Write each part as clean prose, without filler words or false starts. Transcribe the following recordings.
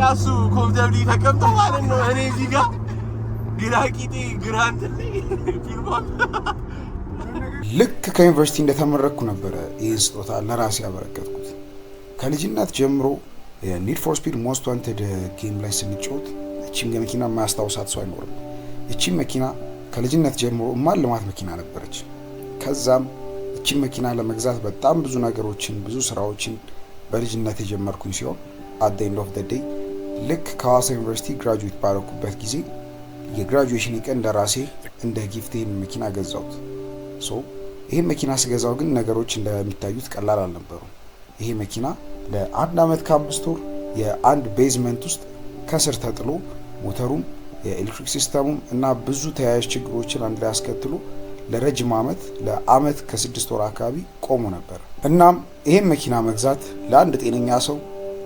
እሱ ኮምፒውተር ተቀምጠው ማለት ነው። እኔ እዚህ ጋር ግራቂጤ ግራንት ልክ ከዩኒቨርሲቲ እንደተመረቅኩ ነበረ ይህን ስጦታ ለራሴ ያበረከትኩት። ከልጅነት ጀምሮ የኒድ ፎር ስፒድ ሞስት ዋንትድ ጌም ላይ ስንጫወት እቺም መኪና የማያስታውሳት ሰው አይኖርም። እቺም መኪና ከልጅነት ጀምሮ ማልማት መኪና ነበረች። ከዛም እቺም መኪና ለመግዛት በጣም ብዙ ነገሮችን ብዙ ስራዎችን በልጅነት የጀመርኩኝ ሲሆን at the end of the day ልክ ከሐዋሳ ዩኒቨርሲቲ ግራጁዌት ባረኩበት ጊዜ የግራጁዌሽን ቀን ለራሴ እንደ ጊፍቴን መኪና ገዛሁት። ይሄ መኪና ስገዛው ግን ነገሮች እንደሚታዩት ቀላል አልነበሩም። ይሄ መኪና ለአንድ አመት ከ5 ወር የአንድ ቤዝመንት ውስጥ ከስር ተጥሎ ሞተሩም የኤሌክትሪክ ሲስተሙም እና ብዙ ተያያዥ ችግሮችን አንድ ላይ አስከትሎ ለረጅም አመት ለአመት ከ6 ወር አካባቢ ቆሞ ነበር። እናም ይሄን መኪና መግዛት ለአንድ ጤነኛ ሰው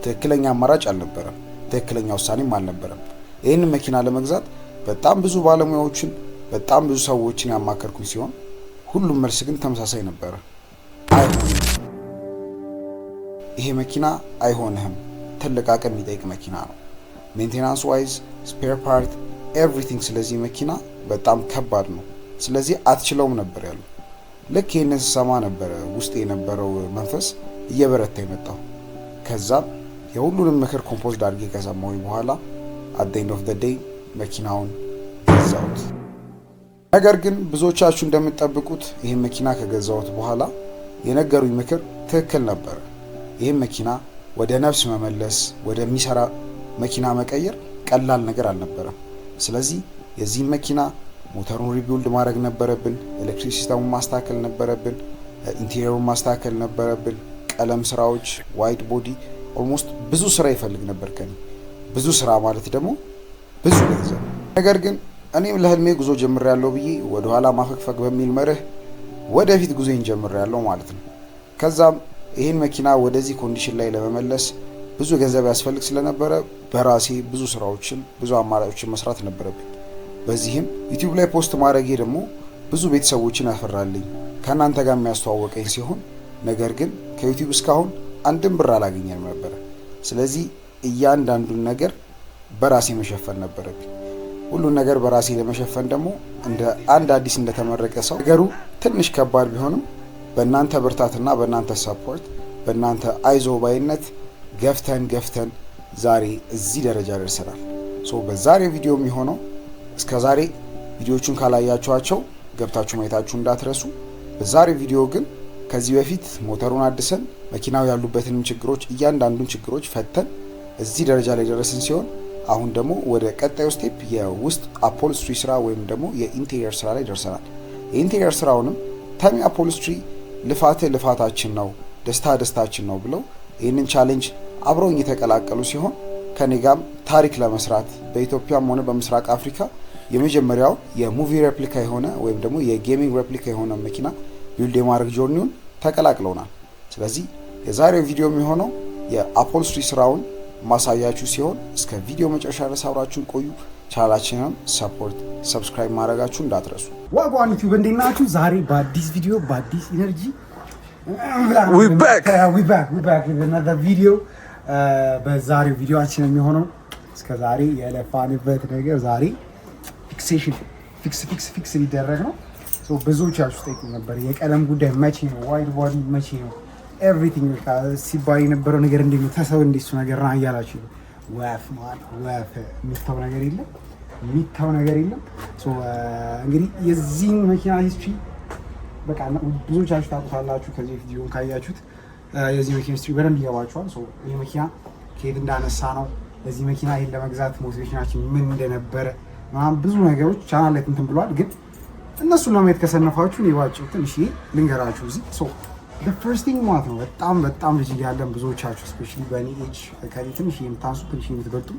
ትክክለኛ አማራጭ አልነበረም፣ ትክክለኛ ውሳኔም አልነበረም። ይህን መኪና ለመግዛት በጣም ብዙ ባለሙያዎችን በጣም ብዙ ሰዎችን ያማከርኩኝ ሲሆን ሁሉም መልስ ግን ተመሳሳይ ነበረ። ይሄ መኪና አይሆንህም፣ ትልቅ አቅም የሚጠይቅ መኪና ነው፣ ሜንቴናንስ ዋይዝ ስፔር ፓርት ኤቭሪቲንግ፣ ስለዚህ መኪና በጣም ከባድ ነው፣ ስለዚህ አትችለውም ነበር ያሉ። ልክ ይህንን ስሰማ ነበረ ውስጥ የነበረው መንፈስ እየበረታ የመጣው። ከዛም የሁሉንም ምክር ኮምፖዝድ አድርጌ ከሰማሁኝ በኋላ at the end of the day መኪናውን ገዛሁት። ነገር ግን ብዙዎቻችሁ እንደምትጠብቁት ይህን መኪና ከገዛሁት በኋላ የነገሩኝ ምክር ትክክል ነበር። ይህን መኪና ወደ ነፍስ መመለስ ወደሚሰራ መኪና መቀየር ቀላል ነገር አልነበረም። ስለዚህ የዚህ መኪና ሞተሩን ሪቢውልድ ማድረግ ነበረብን፣ ኤሌክትሪክ ሲስተሙን ማስተካከል ነበረብን፣ ኢንቴሪየሩን ማስተካከል ነበረብን፣ ቀለም ስራዎች፣ ዋይት ቦዲ ኦልሞስት ብዙ ስራ ይፈልግ ነበር ከኔ። ብዙ ስራ ማለት ደግሞ ብዙ ገንዘብ። ነገር ግን እኔም ለህልሜ ጉዞ ጀምሬያለሁ ብዬ ወደ ኋላ ማፈግፈግ በሚል መርህ ወደፊት ጉዞዬን ጀምሬያለሁ ማለት ነው። ከዛም ይህን መኪና ወደዚህ ኮንዲሽን ላይ ለመመለስ ብዙ ገንዘብ ያስፈልግ ስለነበረ በራሴ ብዙ ስራዎችን ብዙ አማራጮችን መስራት ነበረብኝ። በዚህም ዩቲዩብ ላይ ፖስት ማድረጌ ደግሞ ብዙ ቤተሰቦችን ያፈራልኝ ከእናንተ ጋር የሚያስተዋወቀኝ ሲሆን ነገር ግን ከዩቲዩብ እስካሁን አንድም ብር አላገኘንም ነበር። ስለዚህ እያንዳንዱን ነገር በራሴ መሸፈን ነበረብኝ። ሁሉን ነገር በራሴ ለመሸፈን ደግሞ እንደ አንድ አዲስ እንደተመረቀ ሰው ነገሩ ትንሽ ከባድ ቢሆንም በእናንተ ብርታትና በእናንተ ሰፖርት በእናንተ አይዞ ባይነት ገፍተን ዛሬ እዚህ ደረጃ ደርሰናል። በዛሬ ቪዲዮ የሚሆነው እስከ ዛሬ ቪዲዮቹን ካላያችኋቸው ገብታችሁ ማየታችሁ እንዳትረሱ። በዛሬ ቪዲዮ ግን ከዚህ በፊት ሞተሩን አድሰን መኪናው ያሉበትንም ችግሮች እያንዳንዱን ችግሮች ፈተን እዚህ ደረጃ ላይ ደረስን ሲሆን አሁን ደግሞ ወደ ቀጣዩ ስቴፕ የውስጥ አፖልስትሪ ስራ ወይም ደግሞ የኢንቴሪየር ስራ ላይ ደርሰናል። የኢንቴሪየር ስራውንም ተሚ አፖልስትሪ ልፋታችን ነው፣ ደስታችን ነው ብለው ይህንን ቻሌንጅ አብረውኝ የተቀላቀሉ ሲሆን ከኔ ጋርም ታሪክ ለመስራት በኢትዮጵያም ሆነ በምስራቅ አፍሪካ የመጀመሪያው የሙቪ ሬፕሊካ የሆነ ወይም ደግሞ የጌሚንግ ሬፕሊካ የሆነ መኪና ቢልድ የማድረግ ጆርኒውን ተቀላቅለውናል። ስለዚህ የዛሬው ቪዲዮ የሚሆነው የአፖልስትሪ ስራውን ማሳያችሁ ሲሆን እስከ ቪዲዮ መጨረሻ ድረስ አብራችሁን ቆዩ። ቻናላችንን ሰፖርት ሰብስክራይብ ማድረጋችሁ እንዳትረሱ። ዋጓን ዩቲዩብ እንዴት ናችሁ? ዛሬ በአዲስ ቪዲዮ በአዲስ ኢነርጂ we back with another video። በዛሬው ቪዲዮአችን የሚሆነው እስከ ዛሬ የለፋንበት ነገር ዛሬ ፊክስ ሊደረግ ነው። ብዙዎቻችሁ ጠይቁ ነበር የቀለም ጉዳይ መቼ ነው፣ ዋይድ ቦዲ መቼ ነው፣ ኤቭሪቲንግ በቃ ሲባል የነበረው ነገር እንዴት ነው ተሰው እንዴት እሱ ነገር ነው እያላችሁ ወፍ የሚታው ነገር የለም። እንግዲህ የዚህን መኪና ሂስትሪ በቃ ብዙዎቻችሁ ታውቁታላችሁ። ከዚህ ቪዲዮን ካያችሁት የዚህ መኪና ሂስትሪ በደንብ ይገባችኋል። ይህ መኪና ከየት እንዳነሳ ነው፣ ለዚህ መኪና ይሄን ለመግዛት ሞቲቬሽናችን ምን እንደነበረ ምናምን ብዙ ነገሮች ቻናል ላይ እንትን ብሏል። ግን እነሱን ለማየት ከሰነፋችሁ ይዋጭው ትንሽ ልንገራችሁ። እዚህ ፈርስት ቲንግ ማለት ነው በጣም ልጅ እያለን ብዙዎቻችሁ ስፔሻሊ በእኔ ኤጅ ከኔ ትንሽ የምታንሱ ትንሽ የምትበልጡ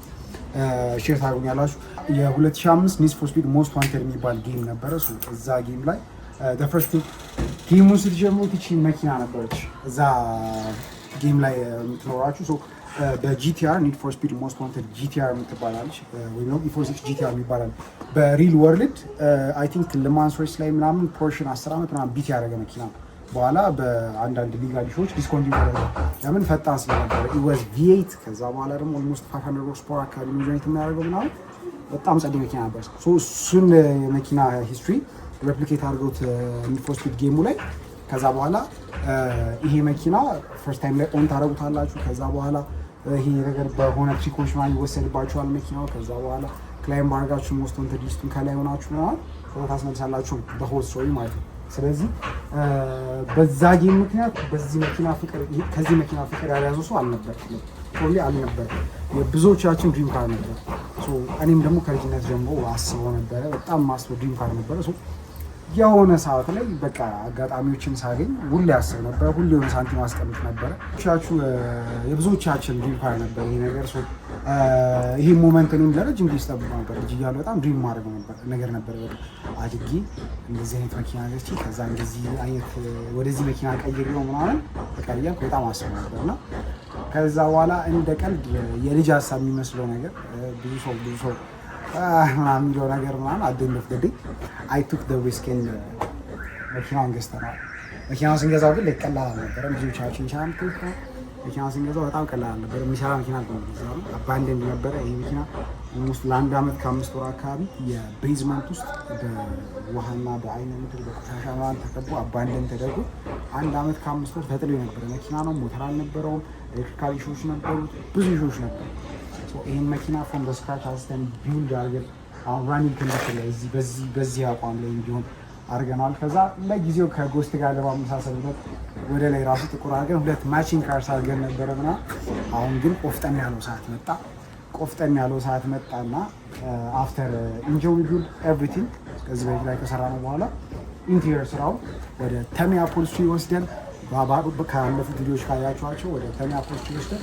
ሼር ታገኛላችሁ። የ2005 ኒድ ፎር ስፒድ ሞስት ዋንትድ የሚባል ጌም ነበረ። እዛ ጌም ላይ ፈርስት ጌሙን ስትጀምሩት ይቺ መኪና ነበረች እዛ ጌም ላይ የምትኖራችሁ። በጂቲአር ኒድ ፎር ስፒድ ሞስት ዋንትድ ጂቲአር የምትባላለች ወይም ደግሞ ኢፎርሲክስ ጂቲአር የሚባላል በሪል ወርልድ አይ ቲንክ ልማንስ ሬስ ላይ ምናምን ፖርሽን 10 ዓመት ምናምን ቢት ያደረገ መኪና ነው። በኋላ በአንዳንድ ሊጋል ሾዎች ዲስኮንቲኒው ተደረገ። ለምን ፈጣን ስለነበረ ኢወዝ V8 ከዛ በኋላ ደግሞ ኦልሞስት 500 ሆርስ ፓወር አካባቢ ዩኒት የሚያደርገው ምናምን በጣም ጸዴ መኪና ነበር። እሱን መኪና ሂስትሪ ሬፕሊኬት አድርገውት ኒድ ፎር ስፒድ ጌሙ ላይ ከዛ በኋላ ይሄ መኪና ፈርስት ታይም ላይ ኦን ታደርጉታላችሁ። ከዛ በኋላ ይሄ ነገር በሆነ ትሪኮች ምናምን ይወሰድባችኋል መኪናው። ከዛ በኋላ ክላይም ባርጋችሁ ሞስት ኦን ዲስቱን ከላይ ሆናችሁ ምናምን ታስመልሳላችሁ በሆል ስቶሪ ማለት ነው። ስለዚህ በዛ ጌም ምክንያት በዚህ መኪና ፍቅር ከዚህ መኪና ፍቅር ያልያዘው ሰው አልነበረም። ቶሊ አልነበረም። የብዙዎቻችን ድሪም ካር ነበር። እኔም ደግሞ ከልጅነት ጀምሮ አስበው ነበረ። በጣም ማስበው ድሪም ካር ነበረ። የሆነ ሰዓት ላይ በቃ አጋጣሚዎችን ሳገኝ ሁሌ አስብ ነበር። ሁሌ የሆነ ሳንቲም አስቀምጥ ነበረ። የብዙዎቻችን ድሪም ካር ነበር ይሄ ነገር። ይሄ ሞመንት እኔም ለረጅም ጊዜ ስጠብቅ ነበር። ልጅ እያለሁ በጣም ድሪም ማድረግ ነገር ነበር። አድጌ እንደዚህ አይነት መኪና ገዝቼ ከዛ እንደዚህ አይነት ወደዚህ መኪና ቀይሬ ነው ምናምን በቃ እያልኩ በጣም አስብ ነበር እና ከዛ በኋላ እንደ ቀልድ የልጅ ሀሳብ የሚመስለው ነገር ብዙ ሰው የሚለው ነገር ምናምን አደንፍ ገዴ አይ ቱክ ደ ሪስክ መኪናውን ገዝተናል። መኪናውን ስንገዛው ግን ቀላል አልነበረም። ብዙዎቻችን ቻምት መኪናውን ስንገዛው በጣም ቀላል አልነበረም። የሚሰራ መኪና ነው። አባንደንድ ነበረ ይሄ መኪና። ኦልሞስት ለአንድ ዓመት ከ5 ወር አካባቢ የቤዝመንት ውስጥ በውሃና በአይነ ምድር በቆሻሻ ምናምን ተከቦ አባንደንድ ተደርጎ 1 ዓመት ከ5 ወር ተጥሎ የነበረ መኪና ነው። ሞተር አልነበረውም። ኤሌክትሪካል ኢሹዎች ነበሩት። ብዙ ኢሹዎች ነበሩ። ይህን መኪና ፍሮም ስክራች አንስተን ቢውልድ አድርገን አሁን ራኒንግ ኮንዲሽን ላይ በዚህ አቋም ላይ እንዲሆን አድርገናል። ከዛ ለጊዜው ከጎስት ጋር ለማመሳሰልበት ወደ ላይ ራሱ ጥቁር አድርገን 2 ማቺንግ ካርስ አድርገን ነበረ ምናምን። አሁን ግን ቆፍጠን ያለው ሰዓት መጣና አፍተር ኢንጆይ ቢውልድ ኤቭሪቲንግ ከዚህ በፊት ላይ ከሰራ ነው በኋላ ኢንቴሪየር ስራው ወደ ተሚ አፖልስትሪ ወስደን ካለፉት ቪዲዮዎች ካያችኋቸው ወደ ተሚ አፖልስትሪ ወስደን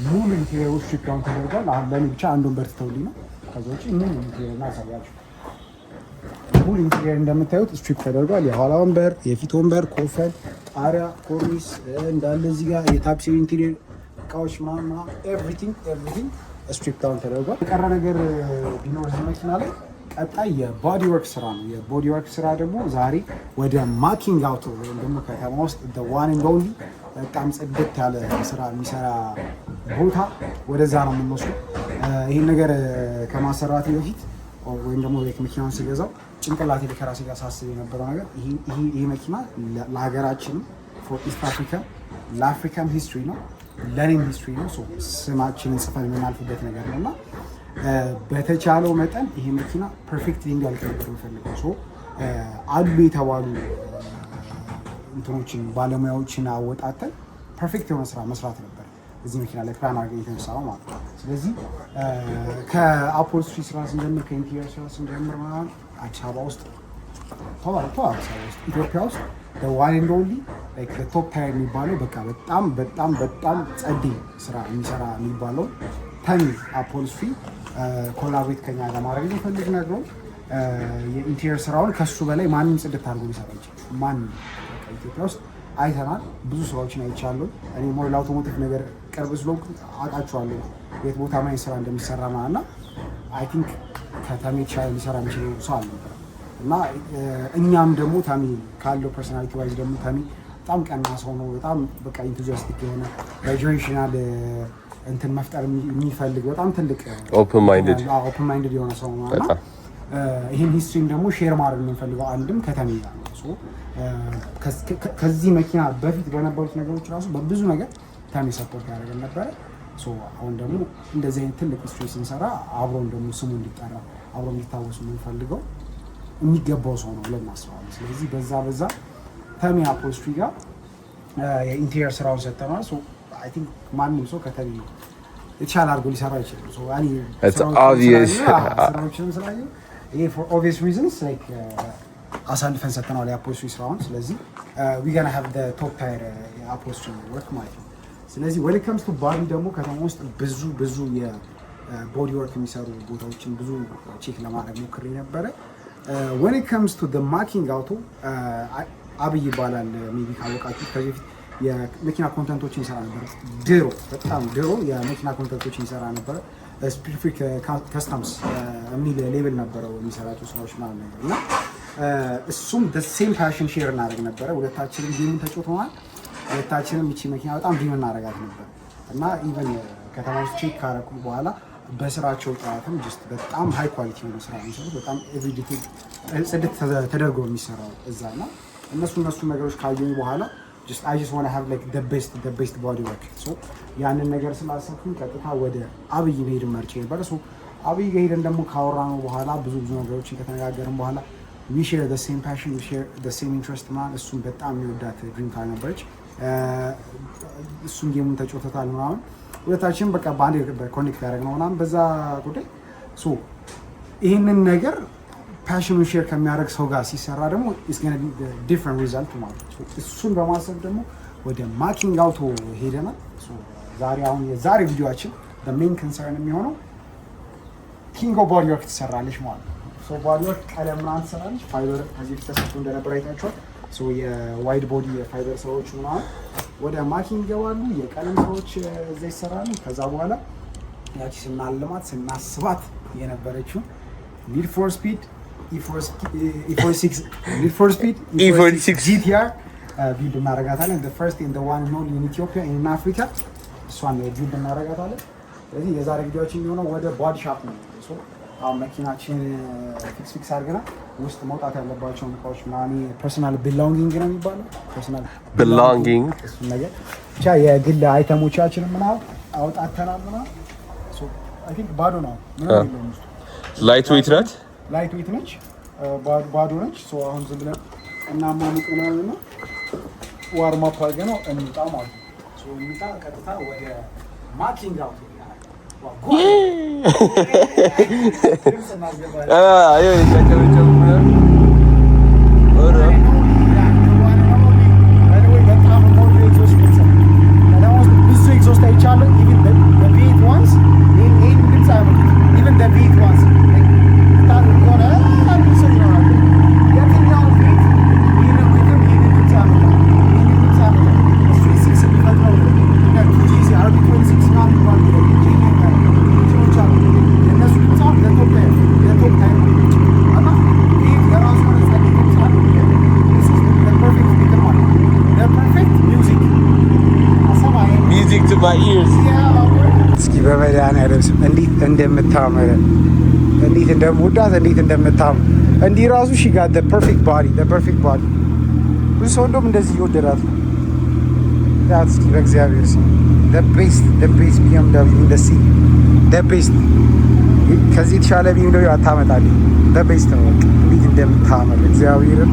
ሙሉ ኢንቴሪየሮች ስትሪፕ ዳውን ተደርጓል። አሁን ለእኔ ብቻ አንዱን በርትተውልኝ ነው። ከዛ ውጭ ሙሉ ኢንቴሪየር አሳያችሁ። ሙሉ ኢንቴሪየር እንደምታዩት ስትሪፕ ተደርጓል። የኋላ ወንበር፣ የፊት ወንበር፣ ኮፈን፣ ጣሪያ፣ ኮርኒስ እንዳለ እዚህ ጋር የታክሲ ኢንቴሪየር እቃዎች ምናምን ኤቭሪቲንግ ስትሪፕ ዳውን ተደርጓል። የቀረ ነገር ቢኖር መኪና ላይ ቀጣይ የቦዲ ወርክ ስራ ነው። የቦዲ ወርክ ስራ ደግሞ ዛሬ ወደ ማኪንግ አውቶ ወይም ደግሞ ከተማ ውስጥ ዋን ኤንድ ኦንሊ በጣም ጽድት ያለ ስራ የሚሰራ ቦታ ወደዛ ነው የምንወስደው። ይህን ነገር ከማሰራት በፊት ወይም ደግሞ መኪናውን ሲገዛው ጭንቅላቴ ከራሴ ጋር ሳስብ የነበረው ነገር ይህ መኪና ለሀገራችንም ኢስት አፍሪካ ለአፍሪካን ሂስትሪ ነው፣ ለኔም ሂስትሪ ነው። ስማችንን ጽፈን የምናልፍበት ነገር ነው እና በተቻለው መጠን ይሄ መኪና ፐርፌክትሊ እንዲያልቅ ነበር የምፈልገው። አሉ የተባሉ እንትኖችን ባለሙያዎችን አወጣተን ፐርፌክት የሆነ ስራ መስራት ነበር እዚህ መኪና ላይ ፕላን አድርገን የተነሳው ማለት ነው። ስለዚህ ከአፖልስትሪ ስራ ስንጀምር ከኢንቴሪየር ስራ ስንጀምር ምናምን አዲስ አበባ ውስጥ ኢትዮጵያ ውስጥ ዋን ኤንድ ኦንሊ ቶፕ ታየር የሚባለው በቃ በጣም ጸዴ ስራ የሚሰራ የሚባለው ተሚ አፖልስትሪ ኮላቦሬት ከኛ ጋር ማድረግ የሚፈልግ ነገር የኢንቴሪየር ስራውን ከሱ በላይ ማንም ጽድት አድርጎ ሊሰራ ይችላል። ማንም ኢትዮጵያ ውስጥ አይተናል። ብዙ ስራዎችን አይቻለሁ። እኔ ሞር ለአውቶሞቲቭ ነገር ቅርብ ስለሆንኩ አውቃቸዋለሁ የት ቦታ ማይን ስራ እንደሚሰራ ማለት እና አይ ቲንክ ከተሜ የተሻለ ሊሰራ የሚችለው ሰው አልነበረም እና እኛም ደግሞ ተሚ ካለው ፐርሶናሊቲ ዋይዝ ደግሞ ተሚ በጣም ቀና ሰው ነው። በጣም በቃ ኢንቱዚያስቲክ የሆነ በጀኔሬሽናል እንትን መፍጠር የሚፈልግ በጣም ትልቅ ኦፕን ማይንድድ የሆነ ሰው ነው እና ይህን ሂስትሪም ደግሞ ሼር ማድረግ የምንፈልገው አንድም ከተሜ ጋር ነው። ከዚህ መኪና በፊት በነበሩት ነገሮች ራሱ በብዙ ነገር ተሚ ሰፖርት ያደረገን ነበረ። አሁን ደግሞ እንደዚህ አይነት ትልቅ ሂስትሪ ስንሰራ አብሮን ደግሞ ስሙ እንዲጠራ አብሮ እንዲታወሱ የምንፈልገው የሚገባው ሰው ነው ብለን እናስባለን። ስለዚህ በዛ ተሚ አፖልስትሪ ጋር የኢንቴሪየር ስራውን ሰጥተናል። አይ ቲንክ ማንም ሰው ከተሚ የተሻለ አድርጎ ሊሰራ ይችላል። ስራዎችንም ስላየሁ ይሄ ፎር ኦብቪየስ ሪዝንስ አሳልፈን ሰጥተናል የአፖልስትሪ ስራውን። ስለዚህ ዊ ጋና ሃቭ ዘ ቶፕ ታየር የአፖልስትሪ ወርክ ማለት ነው። ስለዚህ ወደ ከምስ ቱ ባዲ ደግሞ ከተማ ውስጥ ብዙ የቦዲ ወርክ የሚሰሩ ቦታዎችን ብዙ ቼክ ለማድረግ ሞክሬ ነበረ። when it comes to the marking auto አብይ ይባላል ሜቢ ካወቃችሁ ከዚህ በፊት የመኪና ኮንተንቶችን ይሰራ ነበር። በጣም ድሮ የመኪና ኮንተንቶችን ይሰራ ነበር። ስፔሲፊክ ከስተምስ የሚል ሌብል ነበረው የሚሰራቸው ስራዎች ማለት ነው እና እሱም the same passion share እናደርግ ነበር። ሁለታችንም ጌሙን ተጫውተናል። ሁለታችንም እቺ መኪና በጣም ድሪም እናደርጋት ነበር እና ኢቨን ከተማ ውስጥ ቼክ ካረኩ በኋላ በስራቸው ጥራትም just በጣም ሃይ ኳሊቲ ነው ስራ የሚሰሩት። በጣም ኤቭሪ ዲቴል ጽድት ተደርጎ የሚሰራው እዛና እነሱ ነገሮች ካየኝ በኋላ I just want to have like the best body work. So ያንን ነገር ስላሰብኩኝ ቀጥታ ወደ አብይ መሄድ መርጬ ነበር። so አብይ ጋር ሄደን ደግሞ ካወራነው በኋላ ብዙ ነገሮችን ከተነጋገርን በኋላ we share the same passion, we share the same interest man እሱም በጣም የሚወዳት ድሪም ካር ነበረች። እሱም ጌሙን ተጫውተታል ምናምን ሁለታችን በቃ በአንድ ኮኔክት ያደረግነው ምናምን በዛ ጉዳይ ሶ ይህንን ነገር ፓሽኑን ሼር ከሚያደርግ ሰው ጋር ሲሰራ ደግሞ it's going to be the different result ማለት ነው። እሱን በማሰብ ደግሞ ወደ ማኪንግ አውቶ ሄደናል። ዛሬ አሁን የዛሬ ቪዲዮአችን the main concern የሚሆነው ኪንጎ ቦዲ ወርክ ትሰራለች ማለት ነው። ሶ ቦዲ ወርክ ቀለም ምናምን ትሰራለች። ፋይበር ከዚህ ተሰጥቶ እንደነበር አይታችኋል። ሶ የዋይድ ቦዲ የፋይበር ሰዎች ምናምን ወደ ማኪንግ ይገባሉ። የቀለም ሰዎች እዛ ይሰራሉ። ከዛ በኋላ ያቺ ስናልማት ስናስባት የነበረችው ኒድ ፎር ስፒድ E46 GTR ቢልድ እናደርጋታለን። the first and the one and only in Ethiopia in Africa እሷን ቢልድ እናደርጋታለን። ስለዚህ የዛሬ ቪዲዮአችን የሚሆነው ወደ ቦዲ ሻፕ ነው። አሁን መኪናችን ፊክስ አድርገናል። ውስጥ መውጣት ያለባቸውን እቃዎች ምናምን ፐርሰናል ቢሎንጊንግ ነው የሚባለው። ፐርሰናል ቢሎንጊንግ እሱ ነገር ብቻ የግል አይተሞቻችንን ምናምን አውጣተናል ምናምን። ሶ አይ ቲንክ ባዶ ነው ምናምን የለውም ውስጥ ላይት ዌት ናት። ላይት ዌት ነች፣ ባዶ ነች። ሶ አሁን ዝም ብለን እናማሙቀናል እና ዋርም አፕ አድርገን ነው እንውጣ ማለት ነው። ሶ እንውጣ ቀጥታ ወደ ማኪንግ አውቶ እስኪ በመድኃኒዓለም ስም እንዴት እንደምታምር እንዴት እንደምወዳት እንዴት እንደምታምር እንዲህ ራሱ ሺ ጋር the perfect body ብዙ ሰው እንደውም እንደዚህ ይወደዳት ነው። ዳት እስኪ በእግዚአብሔር ስም the best BMW in the sea the best ከዚህ የተሻለ BMW አታመጣልኝ። the best ነው በቃ እንዴት እንደምታምር እግዚአብሔርን።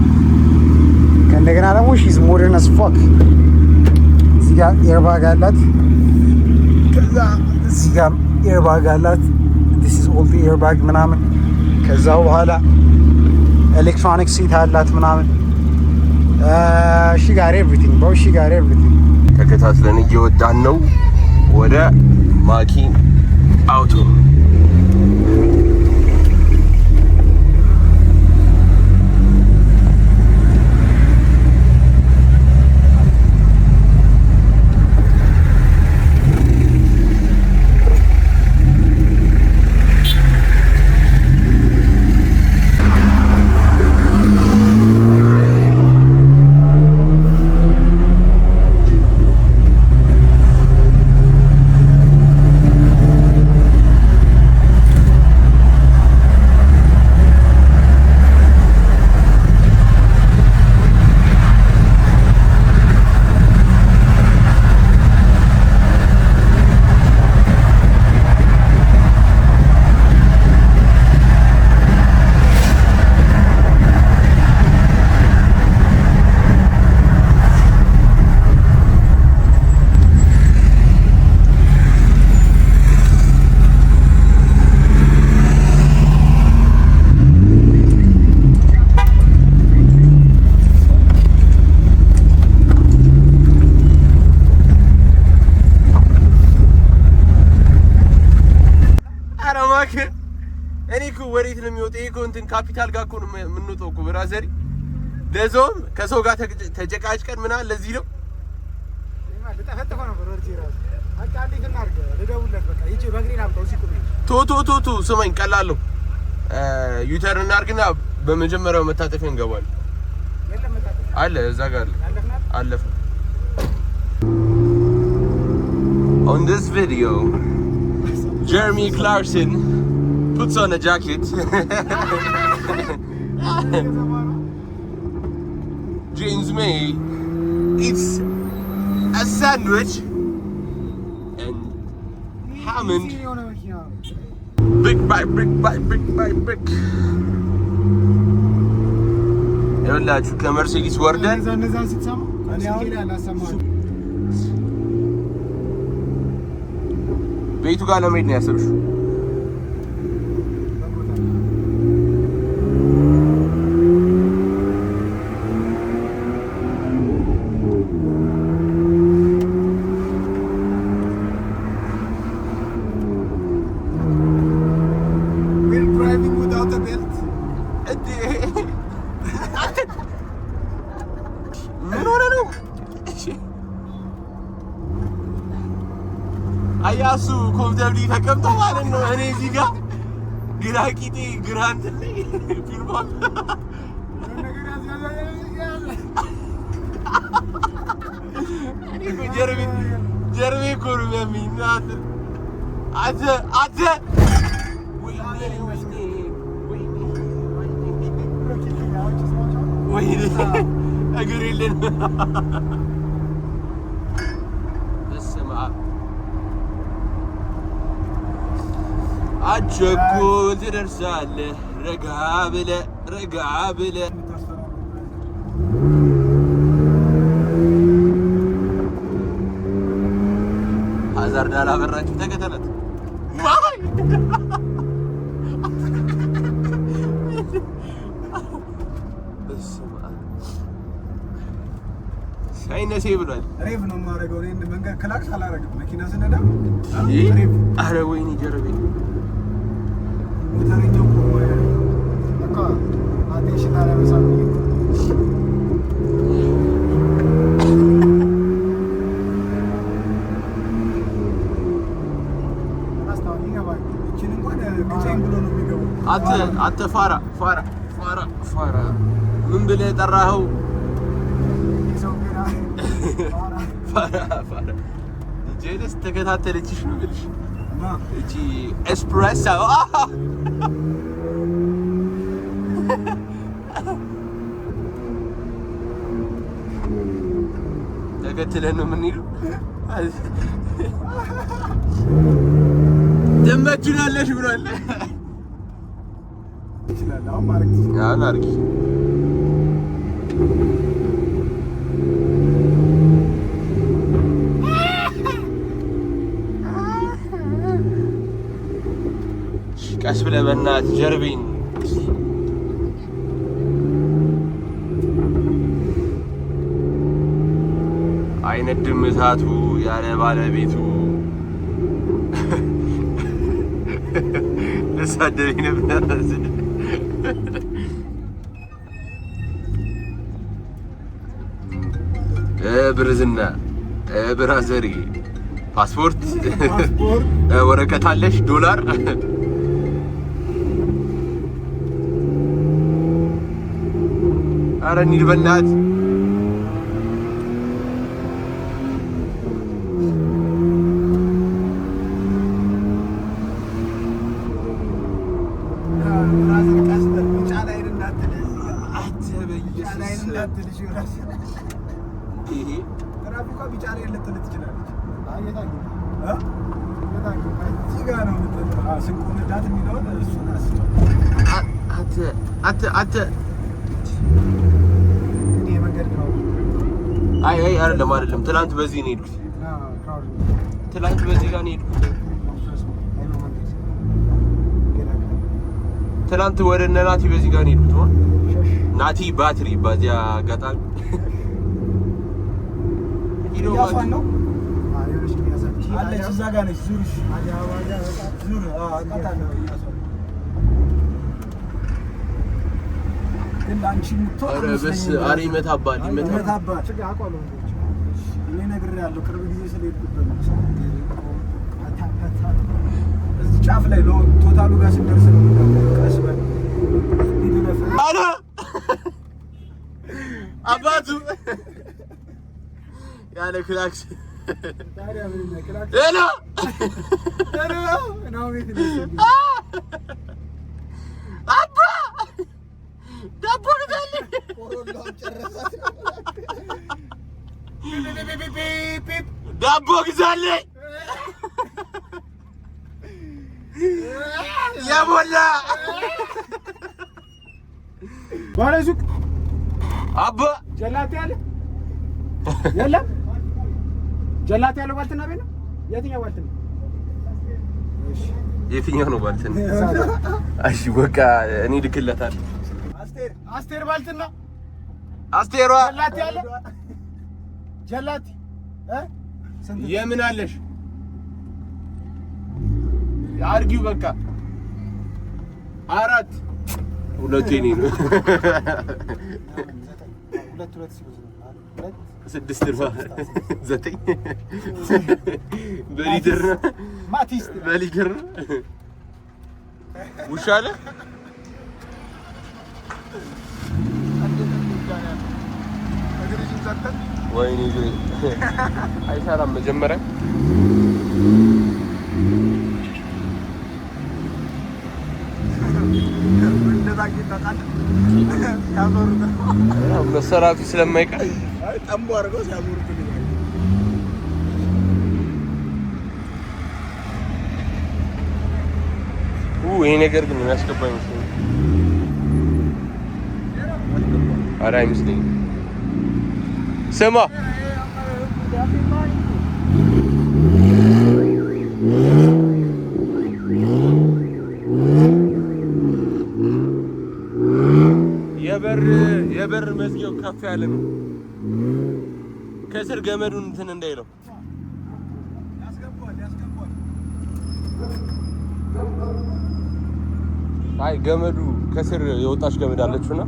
ከእንደገና ደግሞ she's modern as fuck። እዚህ ጋር ኤርባግ አላት። ከዛ እዚህ ጋር ኤርባግ አላት። this is all the airbag ምናምን። ከዛ በኋላ ኤሌክትሮኒክ ሲት አላት ምናምን። she got everything bro, she got everything። ተከታትለን እየወጣን ነው ወደ ማኪንግ አውቶ። እኔ እኮ ወዴት ነው የሚወጣው? ይሄ እኮ እንትን ካፒታል ጋር እኮ ነው የምንወጣው እኮ ብራዘሪ። ለዞም ከሰው ጋር ተጨቃጭቀን ምናምን ለዚህ ነው ቶ ስማኝ፣ ቀላለሁ ዩተርን እናድርግና በመጀመሪያው መታጠፊያ እንገባለን። አለ እዛ ጋር አለፈ። On this video, Jeremy Clarkson puts on a jacket. James May eats a sandwich and Hammond brick by brick by brick by brick. ይኸውላችሁ ከመርሴዲስ ወርደን ቤቱ ጋር ለመሄድ ነው ያሰብሽው? አያሱ ኮምፒውተር ላይ ተቀምጦ ማለት ነው። እኔ እዚህ ጋር ግራ ቂጤ ግራ እንትን ላይ ፊልም ጀርቤ እኮ ነው የሚያመኝ። አንተ ወይኔ እግር የለን። በስመ አብ አትቸኩል ትደርሳለህ። ረጋ ብለህ ረጋ ብለህ ሀዛርድ አላበራችሁ ተከተለት። ሳይነሴ ብሏል። ሬቭ ነው የማደርገው እኔ መንገድ ክላክስ አላደርግም። መኪና ስነዳ ኧረ ወይኔ ጀርቤ ሞተረኛው በቃ አቴንሽን አለመሳብ አንተ ፋራ ምን ብለህ ጠራኸው? ፋራ ጄለስ ተከታተለችሽ ነው ብልሽ እቺ ኤስፕሬሶ ተከትለን ነው የምንሄደው። ትመችናለሽ ብሏል። ይችላል አሁን ማርክ ቀስ ብለህ በእናትህ ጀርቤን አይነድም እሳቱ ያለ ባለቤቱ። ለሳደኝ ነበር ብርዝና ብራዘሪ ፓስፖርት ወረቀት አለሽ? ዶላር ኧረ እንሂድ በእናትህ። አይ አይደለም ትናንት በዚህ ነው የሄድኩት። ትናንት በዚህ ጋር ነው የሄድኩት። ትናንት ወደ እነ ናቲ በዚህ ጋር ነው የሄድኩት። ናቲ ባትሪ በዚያ አጋጣሚ ጫፍ ላይ ነው ቶታሉ ጋር ሲደርስ ነው። አባቱ ያለ ክላክስ ታዲያ ምን ክላክስ ሄሎ ነው ቤት ነው አባ ዳቦ ግዛልኝ ኮሮላው ጨረሳት ዳቦ ግዛልኝ የሞላ ባለሱቅ አባ ጀላቴ አለ የለም ጀላቴ ያለው ባልትና ቤት ነው የትኛው ባልትና የትኛው ነው ባልትና እሺ በቃ እኔ ልክለታለሁ አስቴር ባልትና አስቴሯ ጀላቴ አለ ጀላቴ የምን አለሽ አርጊው በቃ 4 ሁለቴ ነው 6 ድርባ 9 በሊትር ነው ማቲስ በሊትር ነው ውሻ አለ ወይኔ አይሰራም መጀመሪያ መሰራቱ ስለማይቀር ጠምቦ አድርገው ሲያዞሩት ይሄ ነገር ግን የሚያስገባ አይመስለኝም። ኧረ አይመስለኝም። ስማ የበር መዝጊያው ከፍ ያለ ነው። ከስር ገመዱን እንትን እንዳይለው አይ ገመዱ ከስር የወጣች ገመድ አለችውና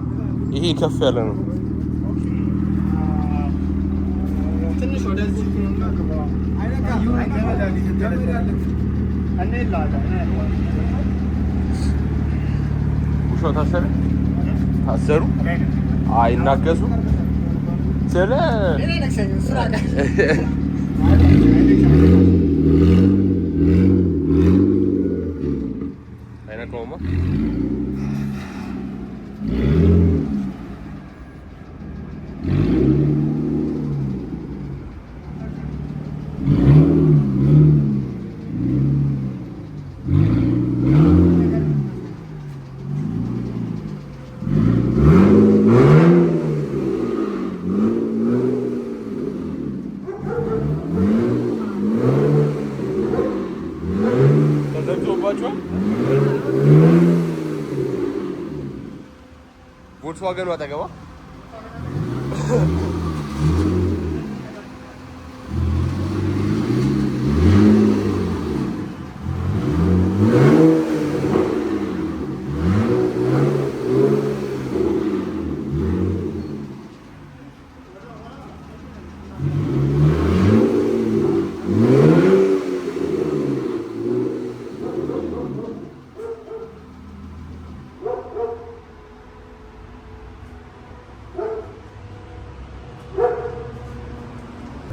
ይሄ ከፍ ያለ ነው። ትንሽ ወደዚህ ውሻው ታሰሩ አይናገሱ ስለ አይነቀውማ ቮልክስዋገኑ አጠገባ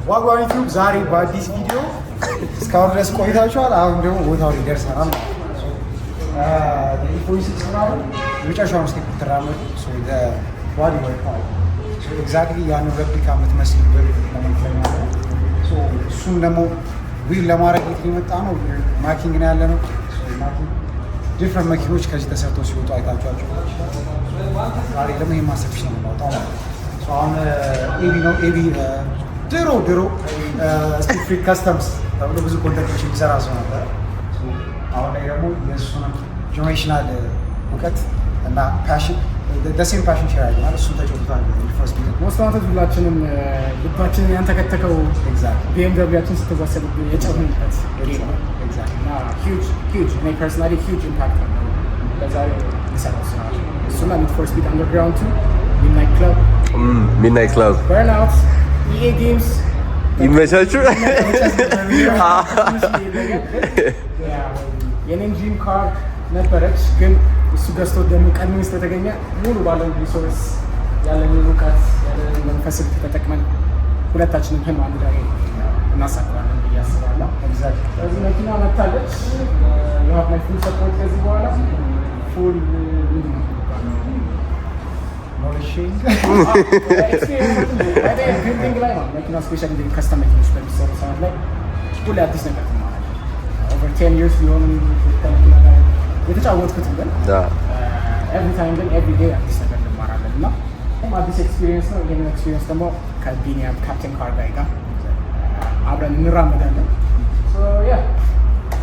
ዋጓን ዩቲዩብ ዛሬ በአዲስ ቪዲዮ እስካሁን ድረስ ቆይታችኋል። አሁን ደግሞ ቦታው ላይ ደርሰናል። የመጨረሻውን ስቴፕ ትራመድ ባዲ ወርክ ኤግዛክትሊ ያንን ሬፕሊካ የምትመስል እሱም ደግሞ ዊል ለማድረግ የት የመጣ ነው ማኪንግ ነው ያለ ነው። ዲፍረንት መኪኖች ከዚህ ተሰርተው ሲወጡ አይታችኋቸው። ዛሬ ደግሞ ይሄን ማሰብሽ ነው የምናወጣው ማለት ነው። አሁን ኤቢ ነው ኤቢ ድሮ ስፒድ ፍሪክ ከስተምስ ተብሎ ብዙ ኮንተንቶች የሚሰራ ሰው ነበር። አሁን ላይ ደግሞ የእሱን ጀኔሬሽናል እውቀት እና ፓሽን ደሴም ፓሽን ሼር ያደርገናል። እሱን ተጫውቷል። ፈርስት ቢት ሞስታውንቶች ሁላችንም ልባችንን ያንተከተከው ቢኤምደብሊያችን ስትወሰድብን የጨሁንበት እና ሂውጅ እኔ ፐርሰናሊ ሂውጅ ኢምፓክት ነው በዛሬ የሰራው ስራ እሱና ኒድ ፎር ስፒድ አንደርግራውንድ 2 ሚድናይት ክለብ በርንአውት EA Games ይመቻችሁ። የኔን ድሪም ካር ነበረች፣ ግን እሱ ገዝቶ ደግሞ ቀድሜ ስለተገኘ ሙሉ ባለው ሪሶርስ ያለንን እውቀት ያለንን መንፈስ ተጠቅመን ሁለታችንም ህልም አንድ ላይ እናሳካዋለን ብዬ አስባለሁ። ስለዚህ መኪና መታለች። የሀብ ላይ ፉል ሰፖርት ከዚህ በኋላ ፉል ቢልዲንግ ላይ ነው መኪና ስፔሻሊ ከስተም መኪኖች በሚሰሩ ሰዓት ላይ ሁሌ አዲስ ነገር ትማራለህ። ኦቨር 10 years ቢሆንም ከመኪና ጋር የተጫወትኩትም ግን ኤቭሪ ታይም ግን ኤቭሪ ዴይ አዲስ ነገር እንማራለን እና አዲስ ኤክስፒሪየንስ ነው። ይህንን ኤክስፒሪየንስ ደግሞ ከቢኒያም ካፕቴን ካር ጋይ ጋር አብረን እንራመዳለን።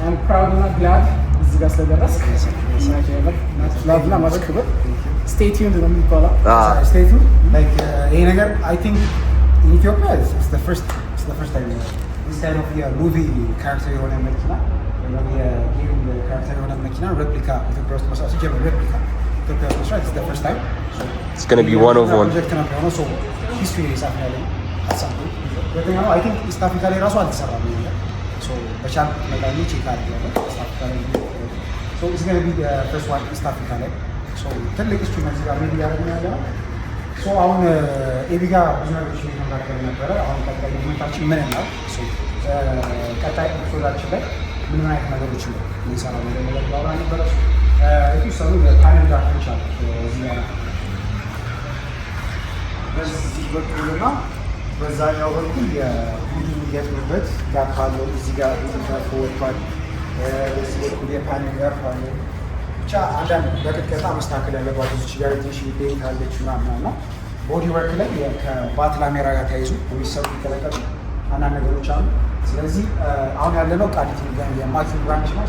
አም ፕራውድ እና ግላድ እዚህ ጋር ስለደረስክ ላቭና ማች ክብር። ስቴይ ቲዩንድ ነው የሚባለው። ስቴይ ቲዩንድ ላይክ ይሄ ነገር አይ ቲንክ ኢን ኢትዮጵያ ኢትስ ዘ ፈርስት ታይም ኢንስታይል ኦፍ የሙቪ ካራክተር የሆነ መኪና የጌም ካራክተር የሆነ መኪና ሬፕሊካ ኢትዮጵያ ውስጥ መስራት ሲጀምር ሬፕሊካ ኢትዮጵያ ውስጥ መስራት ኢትስ ዘ ፈርስት ታይም። It's going to be one of one. ፕሮጀክት ነው የሚሆነው። ሶ ሂስትሪ ሪሳፍ ያለ አሳብ ሁለተኛው አይ ቲንክ ኢስት አፍሪካ ላይ ራሱ አልተሰራም ይሄ ነገር። ሶ በቻልኩት መጠን ቼክ አድርጌያለሁ ኢስት አፍሪካ ላይ። ሶ ኢትስ ጎና ቢ ዘ ፈርስት ዋን ኢስት አፍሪካ ላይ። ሶ ትልቅ እሱ እዚህ ጋር ሜቢ ያደረግን ያለ ነው። ሶ አሁን ኤቢ ጋር ብዙ ነገሮች እየተነጋገር ነበረ። አሁን ቀጣይ ሞመንታችን ምን ነው? ሶ ቀጣይ ኤፒሶዳችን ላይ ምን አይነት ነገሮች ነው የሚሰራው ነገር ላይ ያወራ ነበረ። የተወሰኑ የፓነል ግራፎች አሉ እዚህ ጋር በዚህ በኩልና በዛኛው በኩል የቡድን የሚገጥምበት ጋፕ አለው። እዚህ ጋር ጋፕ ወጥቷል። በዚህ በኩል የፓነል ጋፕ አለው። ብቻ አንዳንድ በቅጥቀጣ መስተካከል ያለባቸው እዚህ ጋር ቴንሽን ቤት አለች ምናምን እና ቦዲ ወርክ ላይ ከባትላሜራ ጋር ተያይዞ የሚሰሩ ይቀለቀሉ አንዳንድ ነገሮች አሉ። ስለዚህ አሁን ያለነው ቃሊቲ የማኪን ብራንች ነው።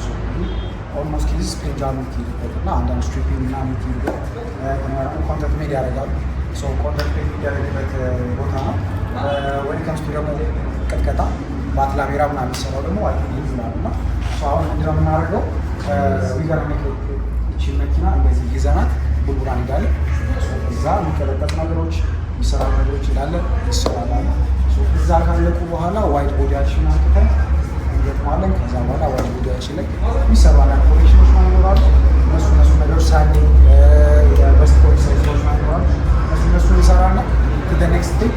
ኦልሞስት ኪዝ ፔንጃሉ ትሄድበት እና አንዳንድ ስትሪፒንግ ምናምን ትሄድበት ኮንተንት ሜድ ያደርጋሉ። ኮንተንት ሜድ የሚደረግበት ቦታ ነው። ወይም ከምስቱ ደግሞ ቅጥቀጣ ባትላሜራ ምናምን የሚሰራው ደግሞ አይ ይዝናል እና አሁን ምንድነው የምናደርገው ዊገር ይችን መኪና እንደዚህ ይዘናት ቡልቡላ እንሄዳለን። እዛ የሚቀለቀጡ ነገሮች የሚሰራ ነገሮች ይላለ ይሰራላሉ። እዛ ካለቁ በኋላ ዋይት ቦዲያችን አንጥተን እንገጥማለን። ከዛ በኋላ ዋይት ቦዲያችን ላይ የሚሰሩ አንዳንድ ኮሌክሽኖች ይኖራሉ። እነሱ ነገሮች ሳሌ በስፖርት ሳይዞች ይኖራሉ። እነሱ ይሰራና the next day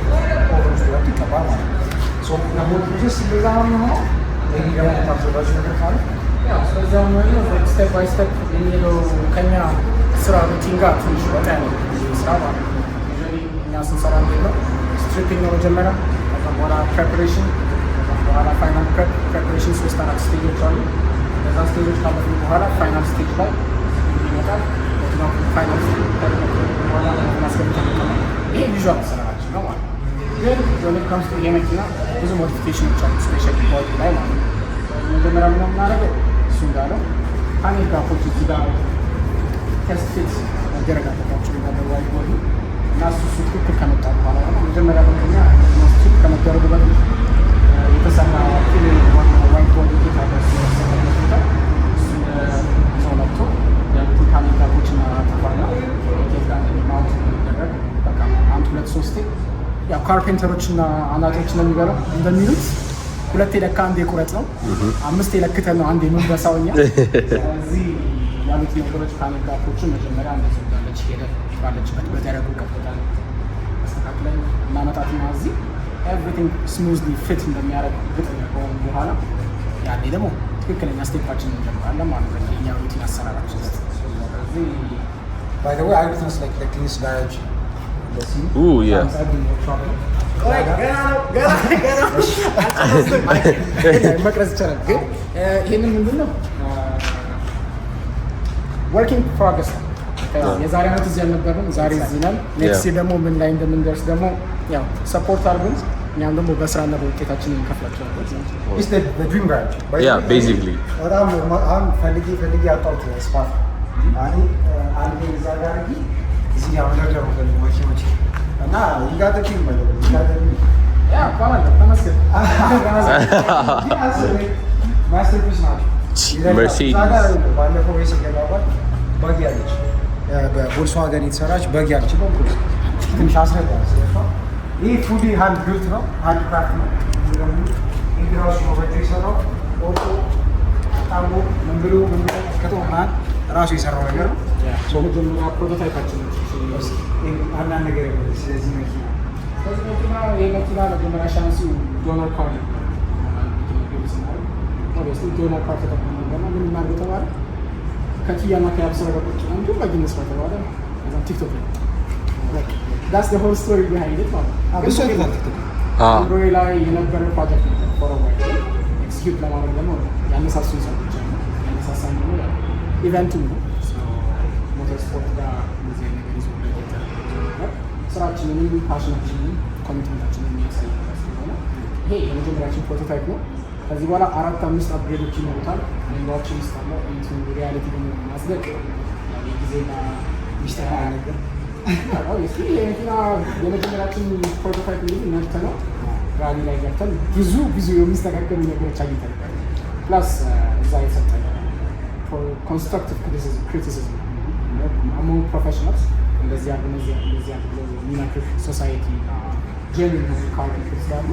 ኦቨር ውስጥ ወጥ ይቀባል ማለት ነው። ሶ ለሆነ ፕሮሰስ እንደዛ ነው የሚሆነው። ይሄ ደግሞ ታብዘባችሁ ነገር ካለ ያው ስለዛው ነው ስቴፕ ባይ ስቴፕ የሚለው ከኛ ስራ ሩቲን ጋር ትንሽ ወጣ ያለ ስራ ማለት ነው። እኛ ስንሰራ ነው ስትሪፒንግ ነው መጀመሪያ፣ ከዛ በኋላ ፕሬፓሬሽን፣ ከዛ በኋላ ፋይናል ፕሬፓሬሽን 3-4 ስቴጆች አሉ። ከዛ ስቴጆች ካለፉ በኋላ ፋይናል ስቴጅ ላይ ይመጣል። ፋይናል ስቴጅ በኋላ ማስቀመጥ ነው። ይሄ ቪዥዋል ስራችን ነው ማለት ነው። ግን when it comes to ይሄ መኪና ብዙ ሞዲፊኬሽኖች አሉ ስፔሻሊ ቦዲ ላይ ማለት ነው። መጀመሪያ ምን የምናደርገው እሱ እንዳለው ፓኔል ጋፖች እዚህ ጋር ቴስት ፊት መደረግ አለባቸው እንዳለ ዋይት ቦዲ እና እሱ ትክክል ከመጣ በኋላ ነው መጀመሪያ በኛ ፊት ከመደረጉ በፊት የተሰራ ዋይት ቦዲ ጌታ በስመታ ሰው መጥቶ ያሉትን ፓኔል ጋፖች እና ተፋና ጌታ ማውት የሚደረግ በቃ 1-2-3 ያው ካርፔንተሮች እና አናጢዎች እንደሚበለው እንደሚሉት 2 ለካ 1 ቁረጥ ነው፣ 5 ለክተን ነው 1 የምንበሳው እኛ። ስለዚህ ያሉት ነገሮች ፓኔል ጋፖችን መጀመሪያ እንደዚህ እንዳለች ሄደን ባለችበት በደረጉ ቀጥታን አስተካክለን እናመጣትና እዚህ ኤቭሪቲንግ ስሙዝሊ ፊት እንደሚያደርግ ግጥም ከሆነ በኋላ ያኔ ደግሞ ትክክለኛ ስቴፓችን እንጀምራለን ማለት ነው። የኛ ሩቲን አሰራራችን ስለዚህ ባይ ዘ ዌይ አይ ዊትነስ ላይክ ዘ ክሊንስ ጋራጅ መቅረጽ ይቻላል። ግን ይህንን ምንድን ነው ወርኪንግ ፕሮግረስ ነው። የዛሬ ዓመት እዚህ አልነበርንም፣ ዛሬ እዚህ ነን። ኔክስት ደግሞ ምን ላይ እንደምንደርስ ደግሞ ያው ሰፖርት አድርጉን፣ እኛም ደግሞ በስራና በውጤታችን እንከፍላቸዋለን። ድሪም ጋራጅ ቤዚክሊ በጣም አሁን ፈልጌ ያጣሁት ስፓት አንዴ እዛ ጋር እዚህ ያው ነገር ነው መኪኖች እና ይጋጠቂ ማለት ነው። ያ ባላ ተመስገን ማስተርፒስ ናቸው። መርሲዲስ ባለፈው ወይስ ገባባት ባጊ ያለች በቮልክስዋገን የተሰራች ባጊ ያለች ነው። ትንሽ አስረዳ ስለፋ ይሄ ፉሊ ሃንድ ቢልት ነው፣ ሃንድ ክራፍት ነው። ይሄ ራሱ ነው በእጁ የሰራው ኦቶ ታቦ ምን ብሎ ከተማን ራሱ የሰራው ነገር ነው። ሶ የመጀመሪያ ፕሮቶታይፓችን ነው። አንዳንድ ነገር ስለዚህ መኪና ይሄ መኪና መጀመሪያ ሻንሲው ዶናር ካር ነው። ዶናር ካር ተጠቅሞ ነበርና ምን እናድርግ ተባለ። ከኪያና ከያብስራ ቁጭ ነው እንጂ በጊነስ ተባለ። ከዛ ቲክቶክ ላይ that's the whole story behind it ማለት ነው። እሱ አይደለም ቲክቶክ አንድሮይድ ላይ የነበረ ፕሮጀክት ነው። ፎርዋርድ ኤክስኪዩት ለማድረግ ደግሞ ያነሳሱኝ ሰዎች አሉ። ያነሳሳኝ ደግሞ ኢቨንቱ ነው። ሞተር ስፖርት ጋር እንደዚህ ነገር ይዞ ነው ስራችንን፣ ፓሽናችንን፣ ኮሚትመንታችንን የሚያሳይ ስለሆነ ይሄ የመጀመሪያችን ፕሮቶታይፕ ነው። ከዚህ በኋላ 4-5 አፕግሬዶች ይኖሩታል። አንዷችን ውስጥ አለ ኢንቱ ሪያሊቲ ደግሞ ማስደቅ የጊዜና ሚስተካከል ነገር የመኪና የመጀመሪያችን ፕሮቶታይፕ እንግዲህ ነድተ ነው ራሊ ላይ ገብተን ብዙ የሚስተካከሉ ነገሮች አግኝተን ፕላስ እዛ የሰጠን ኮንስትራክቲቭ ክሪቲሲዝም አሞንግ ፕሮፌሽናልስ እንደዚህ ያለ የሚመክር ሶሳይቲ ጀኒን ካር ስላሉ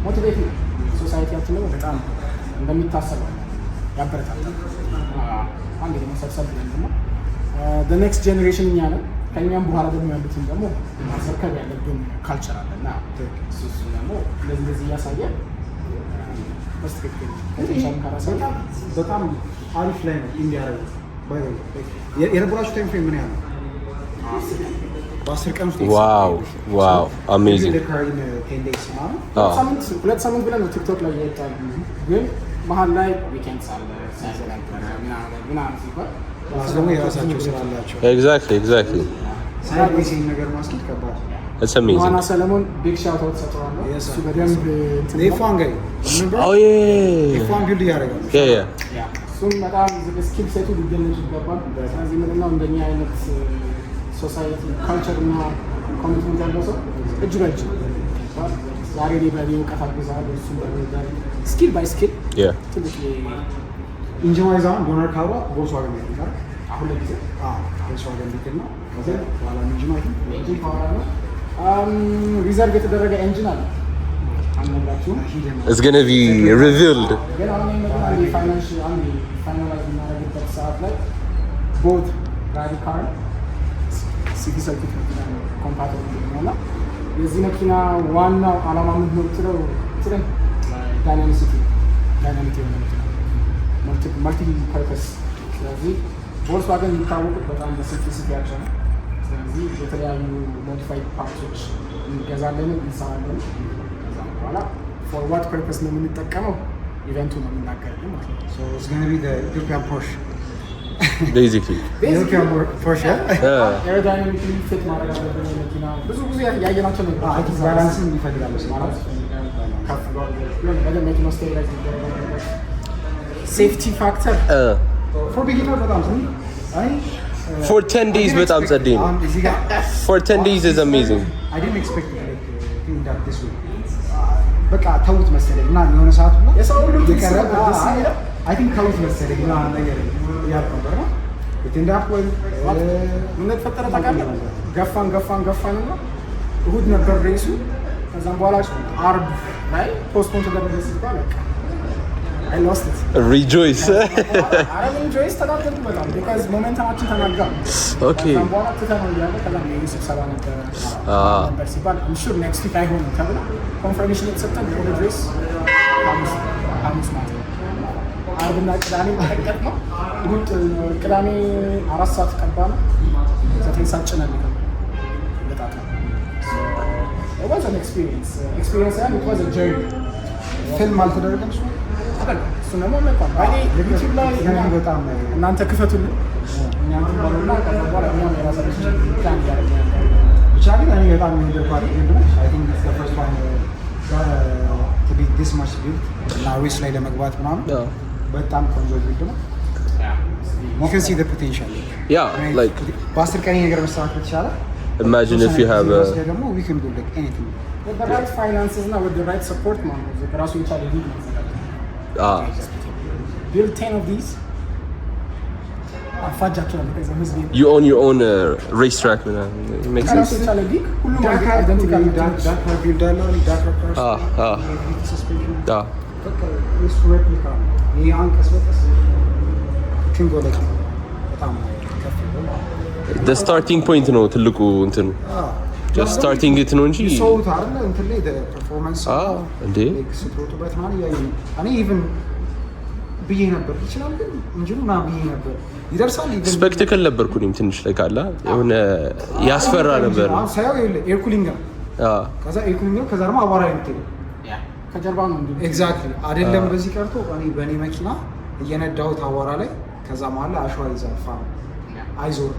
ሞቲቬት ነው። ሶሳይቲያችን ደግሞ በጣም እንደሚታሰበው ያበረታታል። አንድ ደግሞ ሰብሰብ ብለን ደግሞ ኔክስት ጄኔሬሽን እኛ ነን። ከእኛም በኋላ ደግሞ ያሉትን ደግሞ ማስረከብ ያለብን ካልቸር አለ እና እሱ ደግሞ እንደዚህ እያሳየ በስትክክል ፖቴንሻል ካራሰ በጣም አሪፍ ላይ ነው እንዲያረጉ የነበራችሁ ታይም ፍሬም ምን ያህል ነው? በ10 ቀን ውስጥ ዋው አሜዚንግ። ሁለት ሳምንት ብለን ነው ቲክቶክ ላይ ይወጣል። ግን መሀል ላይ ዊኬንድስ አለ ምናምን ሲባል ደግሞ የራሳቸው ስራ አላቸው። ኤግዛክትሊ ሳይድ ነገር ማስኬድ ከባድ It's amazing. ዋና ሰለሞን ቢግ ሻውት አውት ሰጥቷል። እሱ በደንብ ሌፋን ጋር Oh yeah. ሌፋን ቢልድ ያደርጋል። Yeah. እሱም በጣም ስኪል ሴቱ ሊገለጽ ይገባል። ስለዚህ ምንድነው እንደኛ አይነት ሶሳይቲ ካልቸር እና ኮሚትመንት ያለው ሰው እጅ በእጅ ዛሬ ላይ በእኔ እውቀት አግዛለሁ እሱም በሚባል ስኪል ባይ ስኪል ትልቅ ኢንጂን ዋይዝ አሁን ዶናር ካሯ ቮልክስዋገን ነው አሁን ለጊዜ ቮልክስዋገን ቢት ነው በኋላ ኢንጂን ኢንጂን ፓወር ነው ሪዘርቭ የተደረገ ኢንጂን አለ አንነግራችሁም It's gonna be revealed. ግን አሁን የመጣው ፋይናንሻል ፋይናላይዝ እናደርግበት ሰዓት ላይ ቦት ራዲካል ሲቲ ሰርኪት ኮምፓቲብል ነውና የዚህ መኪና ዋናው ዓላማ ምንድን ነው ብትለው ዳይናሚሲቲ የሆነ መኪና መልቲ ፐርፐስ። ስለዚህ ቮልክስዋገን የሚታወቁት በጣም በሲምፕሊሲቲያቸው ነው። ስለዚህ የተለያዩ ሞዲፋይድ ፓርቶች እንገዛለን እንሰራለን። ከዛ በኋላ ፎር ዋት ፐርፐስ ነው የምንጠቀመው ኢቨንቱ ነው የምናገርልን ማለት ነው። So it's going to be the Ethiopian Porsche. Basically. Ethiopian Porsche. ኤሮዳይናሚክሊ ፊት ማድረግ አለብን መኪና ብዙ ጊዜ ያየናቸው ነገሮች አይ ቲንክ ባላንስን ይፈልጋል ማለት ከፍ ብሎ መኪና ስቴቢላይዝ ይደረጋል። ሴፍቲ ፋክተር for beginner በጣም አይ For 10 days በጣም ጸዴ ነው። For 10 days is amazing. I didn't expect it like think that this way. በቃ ተውት መሰለኝ እና የሆነ ሰዓት ነው የሰው ሁሉ የቀረበ I think ተውት መሰለኝ እና ነገር ያልነበረ ነው በተንዳፍ ወይ ምን ተፈጠረ ታውቃለህ? ገፋን እና እሁድ ነበር ሬሱ። ከዛም በኋላ አርብ ላይ ፖስትፖን ተደረገ ሲባል በቃ I lost it. Rejoice. I rejoice ተናገርኩ በጣም because ሞመንታችን ተናጋ። Okay. ከዛም በኋላ ተተነው ያለ ከዛም ስብሰባ ነበር ሲባል I'm sure next week አይሆንም ተብሎ ኮንፈርሜሽን የተሰጠን ሬስ ሐሙስ ማለት ነው። አርብና ቅዳሜ ተቀጥ ነው። እሁድ ቅዳሜ 4 ሰዓት ቀባ ነው 9 ሰዓት ጭነን ነው በጣም it was an experience and it was a journey. ፊልም አልተደረገም እሱ እሱ ደግሞ መጣን ባይ ዩቲዩብ ላይ በጣም እናንተ ክፈቱልን እናንተ ባሉና ከዛ በኋላ እኛም የራሳችን ፕላን ያደርጋለን። ብቻ ግን እኔ በጣም የሚወደድኳት ነው I think it's the first one to be this much built እና ሬስ ላይ ለመግባት ምናምን በጣም ቆንጆ ቢልድ ነው። You can see the potential. Yeah, like በ10 ቀን ነገር መስራት ከተቻለ imagine if you have a ደግሞ we can do like anything with the right finances እና with the right support man ራሱ የቻለ ሊግ ነው build 10 of these አፋጃቸዋለሁ ከዛ ህዝብ you own your own racetrack ምናምን it makes sense. የቻለ ሊግ ሁሉም አይደንቲካል ዳካር ቢልድ አለው ዳካር ካርስ ሰስፔንሽን በቃ እሱ ሬፕሊካ ይሄ አንቀስ በቀስ ክንጎ ላይ በጣም ከፍ ይላል። the starting point ነው ትልቁ እንትን just starting it ነው እንጂ ሰውት አይደል እንትን ላይ performance እንዴ ስትሮጡበት ማለት ያየኝ እኔ even ብዬ ነበር ይችላል ግን እንጂኑ ና ብዬ ነበር ይደርሳል ስፔክታክል ነበርኩኝ ትንሽ ላይ ካላ የሆነ ያስፈራ ነበር ሳይው ኤር ኩሊንግ ከዛ ኤር ኩሊንግ ከዛ ደግሞ አቧራ ይምጥል ከጀርባ ነው እንዴ ኤግዛክትሊ አይደለም በዚህ ቀርቶ በኔ መኪና እየነዳሁት አቧራ ላይ ከዛ መሀል አሸዋ ይዛፋ አይዞር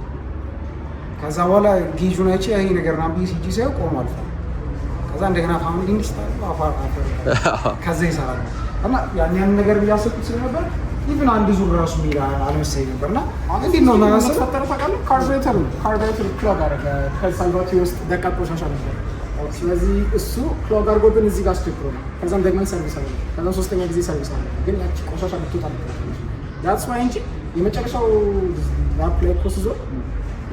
ከዛ በኋላ ጌጁን አይቼ ይሄ ነገር ና ብዬ ሲጂ ሳይው ቆሟል ከዛ እንደገና ፋሚሊ እንዲስታል አፋር ከዛ ይሰራል እና ያን ነገር ቢያሰጡት ስለነበር ኢቭን አንድ ዙር ራሱ ሚራ አልመሰለኝ ነበርና እንዴት ነው ማለት ተፈጠረ ታውቃለህ ካርቤሬተር ክሎግ አደረገ ከሳልቫቲ ውስጥ ደቃቅ ቆሻሻ ነበር ስለዚህ እሱ ክሎግ አድርጎብን እዚህ ጋር አስቸግሮ ነው ከዛም ደግመን ሰርቪስ አለ ከዛ ሶስተኛ ጊዜ ሰርቪስ አለ ግን ያቺ ቆሻሻ ልትወጣ ነበር that's why እንጂ የመጨረሻው ራፕ ላይ ኮስ ዞ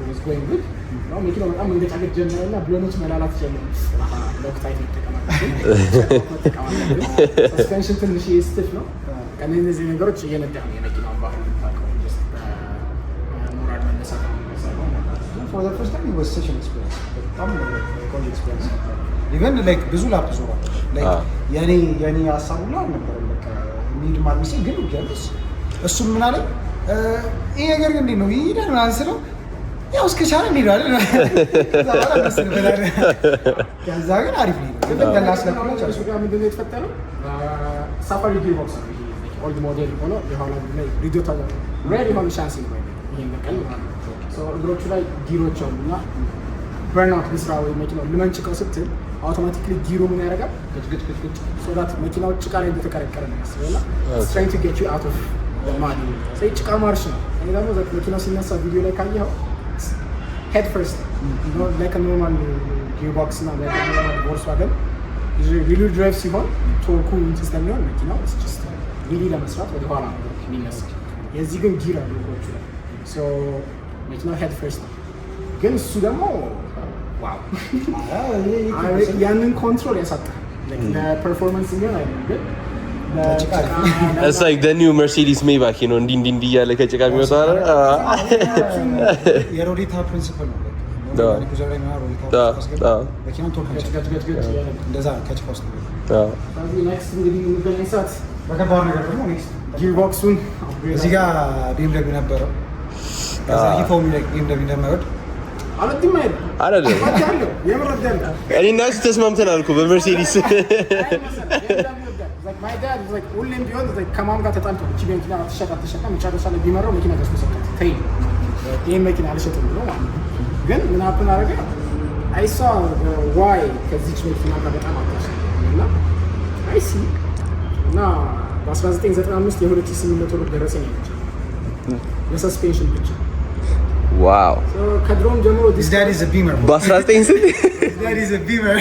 was going good ነው መኪናው በጣም መንገጫገጭ ጀመረና ብሎኖች መላላት ጀመረ ሎክታይት ተቀማጠ ሰስፔንሽን ትንሽ ስቲፍ ነው ከነዚህ ነገሮች እየነዳ ነው የመኪናው ባህሪ ታውቀው just ሞራል መነሳት ነው for the first time it was such an experience በጣም ቆንጆ experience even like ብዙ ላፕ ዞራ like የኔ ሀሳቡ ላይ ነበር በቃ ሚድ ማርሚስ ግን ጀምስ እሱ ምን አለ ይሄ ነገር እንዴት ነው ይሄዳል ማለት ነው ያው እስከቻለ እንሄዳለን ከዛ ግን አሪፍ ነው ግን ላስለቀቀው ቻርጅ ጋር ምንድነው የተፈጠረው ሳፋሪ ጊርቦክስ ኦልድ ሞዴል ሆኖ የሆነ ላይ ቪዲዮ ታውቃ ሬዲ ሆን ቻንስ ነው ይሄን በቀል ሶ እግሮቹ ላይ ጊሮች አሉና በርናውት ቢስራ ወይ መኪናው ለመንጭቀው ስትል አውቶማቲካሊ ጊሩ ምን ያደርጋል ግጭ ሶ ዳት መኪናው ጭቃ ላይ እንደተቀረቀረ ነው ያስበላ ትራይንግ ቱ ጌት ዩ አውት ኦፍ ዘ ማድ ሶ ጭቃ ማርሽ ነው እኔ ደግሞ መኪናው ሲነሳ ቪዲዮ ላይ ካየኸው head first like a normal gearbox እና like a normal Volkswagen wheel drive ሲሆን ቶርኩ ስለሚሆን መኪናው is just really ለመስራት ወደ ኋላ የሚነሳ የዚህ ግን ጊር አለው ወጭ so መኪናው head first ግን እሱ ደግሞ ዋው ያንን ኮንትሮል ያሳጣል like the performance የሚሆን አይደለም ግን It's like the new Mercedes Maybach, you know, እንዲ ያለ ከጭቃ የሚወጣው አይደል? የሮዲታ ፕሪንሲፕል ነው like ነው ላይ ነው ሮዲታ መኪናው ቶርክ እንደዛ ከጭቃ ውስጥ ስለዚህ next እንግዲህ የምንገናኝ ሰዓት በከባድ ነገር ደግሞ next ጊርቦክሱን እዚህ ጋር BMW ነበረው ከዛ ይፈው ላይ BMW እንደማይወድ አይደለም እኔ እና እሱ ተስማምተናል እኮ በመርሴዲስ like my dad was like ሁሌም ቢሆን like ከማም ጋር ተጣልቶ እቺ መኪና ተሸጣ መጨረሻ ላይ ቢመራው መኪና ገዝቶ ሰጣት ተይ ይሄን መኪና አልሸጥም ብሎ ማለት ግን ምን አፕን አደረገ I saw why ከዚች መኪና ጋር በጣም አጣሽና I see እና በ1995 የ2800 ብር ደረሰኝ ነች ለሰስፔንሽን ብቻ ዋው ከድሮም ጀምሮ this dad is a beamer በ19 ስንት this dad is a beamer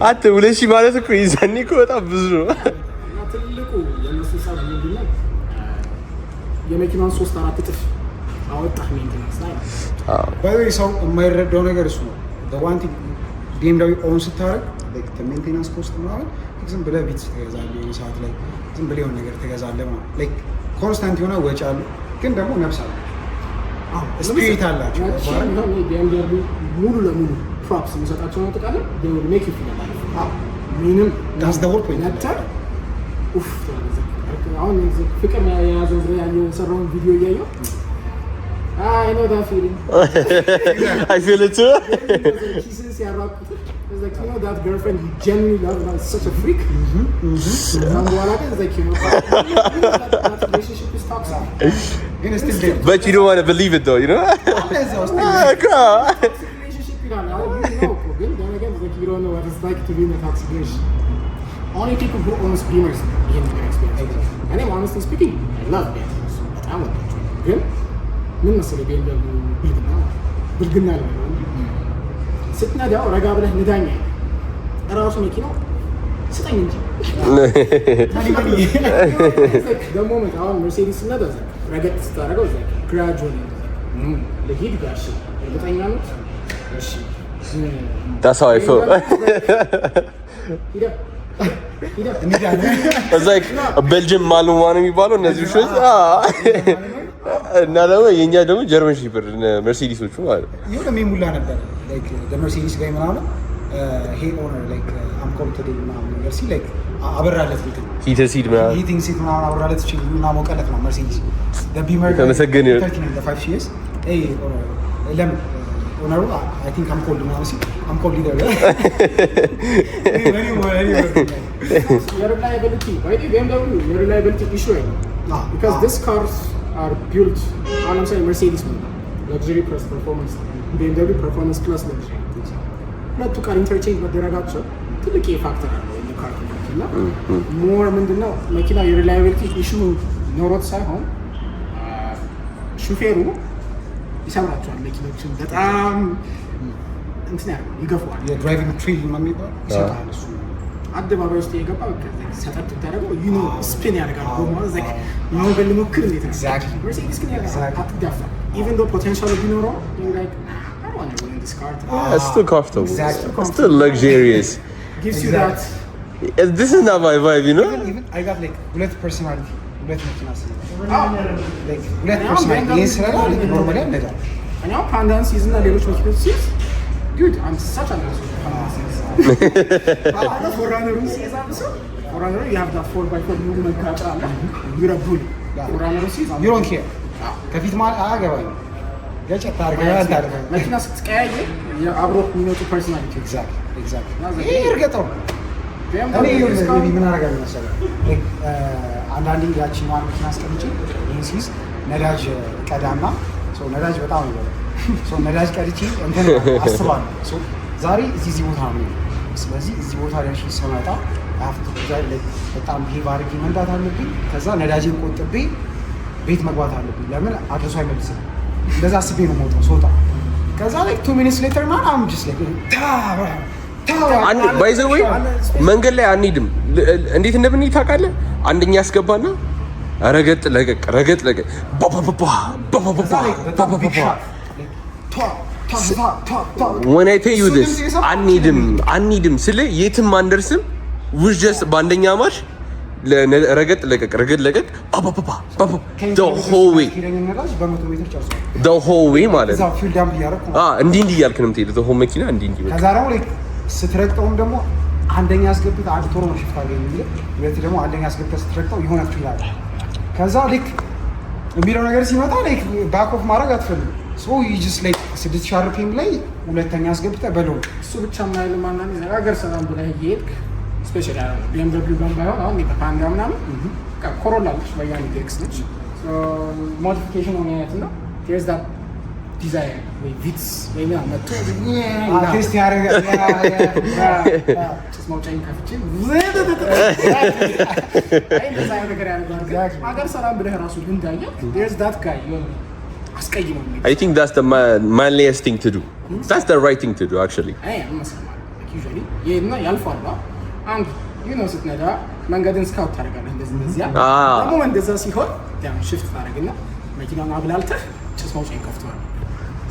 አት ወለሽ ማለት እኮ ይዘኒ እኮ በጣም ብዙ ነው ትልቁ የነሱ ሳብ ምንድነው የመኪናውን 3-4 እጥፍ አወጣህ ሜንቴናንስ ላይ ባይ ሰው የማይረዳው ነገር እሱ ነው the one thing BMW ኦን ስታረግ like the maintenance cost ማለት ዝም ብለህ ቢት ትገዛለህ የሰዓት ላይ ዝም ብለህ የሆነ ነገር ትገዛለህ ማለት like ኮንስታንት የሆነ ወጪ አለ ግን ደግሞ ነፍስ አለ ስፒሪት አላቸው BMW ሙሉ ለሙሉ props የሚሰጣቸው ነው ተቃለ they will make you feel alive ምንም that's the whole point ነበር ኡፍ አሁን ፍቅር የያዘው ዝሬ ያለው ሰራውን ቪዲዮ እያየሁ I know that feeling I feel it too kisses ያራቁት is like you know that girlfriend you genuinely love like such a freak and what I is like you know that relationship is toxic but you don't want to believe it though you know ግን then again like you don't know what it's like to be in a toxic relationship only people who own Beamers in their experience and I'm honestly speaking I love Beamers I want that ግን ምን መሰለህ BMW ብልግና ነው ስትነዳው ረጋ ብለህ ንዳኝ እራሱ መኪናው ስጠኝ እንጂ ደግሞ መጣው መርሴዲስ ነዳ ረገጥ ስታረገው gradually ለሂድ ጋሽ እርግጠኛ ነው እሺ that's how I feel it's like a Belgian Malinois የሚባለው እነዚህ ሾች እና ደግሞ የኛ ደግሞ ጀርመን ሺፐር መርሴዲሶቹ ማለት ይሁን የሚሙላ ነበር ላይክ ለመርሴዲስ ጋር ምናምን ሄ ኦነር ላይክ አም ኮም ቱዴይ ምናምን ነገር ሲል ላይክ አበራለት እንትን ሂተሲድ ምናምን ሂቲንግ ሲት ምናምን አበራለት እቺ እና ሞቀለት ነው መርሴዲስ ቢመር ተመሰገነ 5 years ኤ ለም ኦነሩ አይ ቲንክ አም ኮልድ ምናምን ሲል አም ኮልድ ሊደር your reliability why do BMW your reliability issue because these cars are built I'm saying Mercedes luxury plus performance BMW performance plus luxury ሁለቱ ቃል ኢንተርቼንጅ መደረጋቸው ትልቅ ፋክተር አለው እንደ ካር እና ሞር ምንድነው መኪና የሪላያቢሊቲ ኢሹ ኖሮት ሳይሆን ሹፌሩ ይሰራቸዋል መኪኖችን በጣም እንትን ያለው ይገፋዋል የድራይቪንግ ትሪል ነው የሚባለው ይሰጣል እሱ አደባባይ ውስጥ የገባ በቃ ሰጠት ታደርገው ዩ ኖ ስፒን ያደርጋል ጎማ ዘክ ነው በልሞክር እንዴት ነው ኤግዛክትሊ መርሴዲስ ግን ያደርጋል አትጋፋ ኢቭን ዶ ፖቴንሻል ቢኖረው ላይክ this car it's still comfortable exactly. It's still luxurious gives you that this is not my vibe you know even I got like ሁለት personality ሁለት መኪና like ሁለት personality የስራ like normally እንደዛ እኛው ፓንዳንስ ይዝና ሌሎች መኪኖች ሲዝ dude I'm such a nice ፓንዳንስ ፎራነሩ ሲዝ አብሶ ፎራነሩ you have that 4x4 movement ካጫ አለ you're a bully ፎራነሩ ሲዝ you don't care ከፊት ማለት አያገባኝም ገጨት አድርገህ አንተ መኪና ስትቀያየር የአብሮ የሚመጡ ፐርሰናሊቲ ኤግዛክትሊ ይሄ እርግጠው እኔ ምን አደርጋለሁ መሰለህ አንዳንዴ ያቺን መኪና አስቀምጬ ይሄን ሲዝ ነዳጅ ቀዳና ነዳጅ በጣም ነው ነዳጅ ቀድቼ እንትን አስባለሁ ዛሬ እዚህ ቦታ ነው ስለዚህ እዚህ ቦታ ላይ ስመጣ አፍቶ በጣም ሄቭ አድርጌ መንዳት አለብኝ ከዛ ነዳጅን ቆጥቤ ቤት መግባት አለብኝ ለምን አድርሶ አይመልስም እንደዛ አስቤ ነው የምወጣው ስወጣ ከዛ like 2 minutes later man I'm just like by the way መንገድ ላይ አንሄድም እንዴት እንደምንሄድ ታውቃለህ አንደኛ ያስገባና ረገጥ ለቀቅ when I tell you this አንሄድም ስለ የትም አንደርስም we just በአንደኛ ማርሽ ረገጥ ለቀቅ the whole way ማለት እንዲህ እያልክ ነው የምትሄደው the whole መኪና እንዲህ ከዛ ደግሞ ስትረግጠውም ደግሞ አንደኛ አስገብተህ አንድ ቶሎ ነው ሽፍታ አገኝ የሚል ሁለት ደግሞ አንደኛ አስገብተህ ስትረግጠው የሆነ ትላል ከዛ የሚለው ነገር ሲመጣ ባክ ኦፍ ማድረግ አትፈልግም so you just 6000 RPM ላይ ሁለተኛ አስገብተህ በለው እሱ ብቻ ማይል ማናን ነገር ሰላም ብለህ እየሄድክ ስፔሻሊ BMW ባይሆን አሁን የፓንዳ ምናምን ኮሮላ ልጅ በያን ዴክስ ነች ሞዲፊኬሽን ሆነ ያት ነው there's that desire ወይ ቪትስ ወይ ምናምን መጥቶ ቴስት ያደርጋል ስሞቻይን ከፍቼ እንደዛ ነገር ያደርጋል አገር ሰላም ብለህ ራሱ እንዳያ there's that guy አስቀይመው I think that's the manliest thing to do that's the right thing to do actually usually የና ያልፋል አንድ ነው ስትነዳ መንገድን ስካውት ታደርጋለህ እንደዚህ ደግሞ እንደዛ ሲሆን ያው ሽፍት ታደርግና መኪናውን አብላልተህ ጭስ ማውጫን ከፍተዋል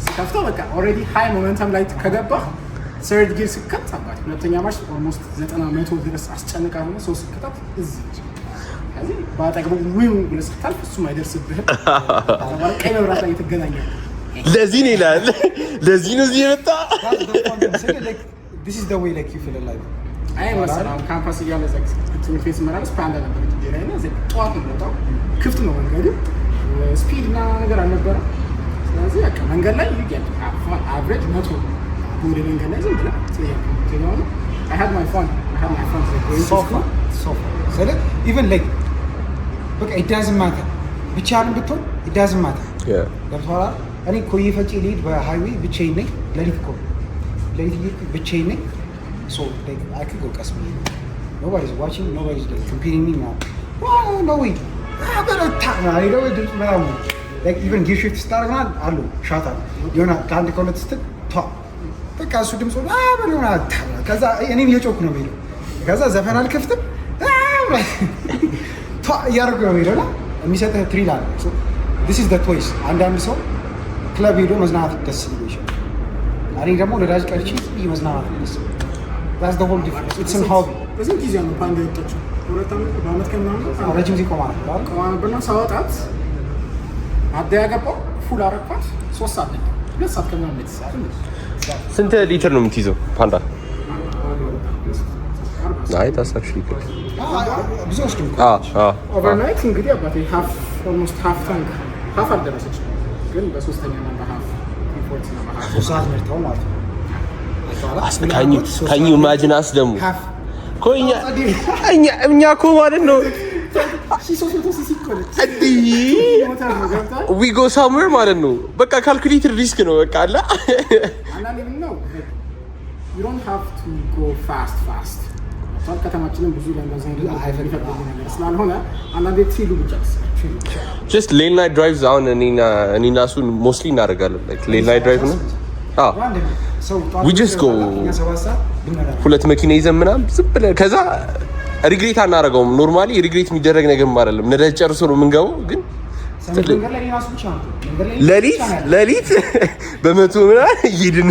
ሲከፍተው በቃ ኦልሬዲ ሃይ ሞመንተም ላይ ከገባህ ሰርድ ጊር ሲከት አባይ ሁለተኛ ማርሽ ኦልሞስት 90-100 ድረስ አስጨንቃለሁ ነው ሶስት ከተት እዚህ ከዚህ ባጠቅሙ ዊው ብለህ ስታልፍ እሱም አይደርስብህም ቀይ መብራት ላይ ትገናኛለህ ለዚህ ነው ይላል ለዚህ ነው እዚህ የመጣ this is the way like you feel alive አይ መሰለኝ ካምፓስ እያለ ዘክ ትምህርት ቤት መራለስ ፓንዳ ነበር ዲራይና ዘክ ጧት ነው የምወጣው ክፍት ነው መንገዱ ስፒድ እና ነገር አልነበረም ስለዚህ በቃ መንገድ ላይ ይገኛል አቨሬጅ 100 ወደ መንገድ ላይ ዝም ብላ ስለሆነ I had my fun so far so even like በቃ it doesn't matter ብቻህን ብትሆን it doesn't matter ገብቶሃል እኔ ኮዬ ፈጬ ልሄድ በሃይዌይ ብቻዬን ነኝ ለሊት ብቻዬን ነኝ so like I could go Kashmir. Nobody's watching, nobody's like competing me now. Wow, no way. I better talk now. You know what this man like even gear shift start man. Allo, shut up. You're not can't call it stick top. በቃ እሱ ድምፁ but you're not. ከዛ እኔም እየጮኩ ነው የሚለው ከዛ ዘፈን አልከፍትም እያደረጉ ነው የሚለው እና የሚሰጥህ ትሪል አለ this is the choice አንዳንድ ሰው ክለብ ሄዶ መዝናናት ደስ ሊለው ይችላል እኔ ደግሞ ነዳጅ ቀርቼ መዝናናት ደስ that's the whole difference it's a hobby በዚህ ጊዜ ነው ፓንዳ የወጣችው ሁለት ዓመት በአመት ከምናምን ረጅም ጊዜ ቆማ ነበር ሳወጣት አዳያ ገባው ፉል አረኳት 3 ሰዓት ነው 2 ሰዓት ከምናምን የተሰዓት ነው። ስንት ሊትር ነው የምትይዘው ፓንዳ? አይ ታሳክሽ ይከ ብዙ ወስዱ ኦቨርናይት እንግዲህ አባቴ ሃፍ ኦልሞስት ሃፍ ታንክ ሃፍ አልደረሰች ግን በሶስተኛ እና በሃፍ ሪፖርት ነው በሃፍ ሰዓት መርተው ማለት ነው። ካኝ ኢማጂን አስ ደግሞ ኮይኛ እኛ እኮ ማለት ነው ዊ ጎ ሳምዌር ማለት ነው። በቃ ካልኩሌትድ ሪስክ ነው በቃ አለ አንዳንዴ ነው you don't have to go fast ከተማችንን ብዙ ለማዘን ነገር ስላልሆነ አንዳንዴ ትሪሉ ብቻ just late night drives አሁን እኔና እሱን ሞስትሊ እናደርጋለን like late night drive ነው we just go ሁለት መኪና ይዘን ምናምን ዝም ብለን ከዛ ሪግሬት አናደርገውም። ኖርማሊ ሪግሬት የሚደረግ ነገር አይደለም። ነዳጅ ጨርሶ ነው የምንገባው ግን ሌሊት በመቶ ምናምን ይሄድን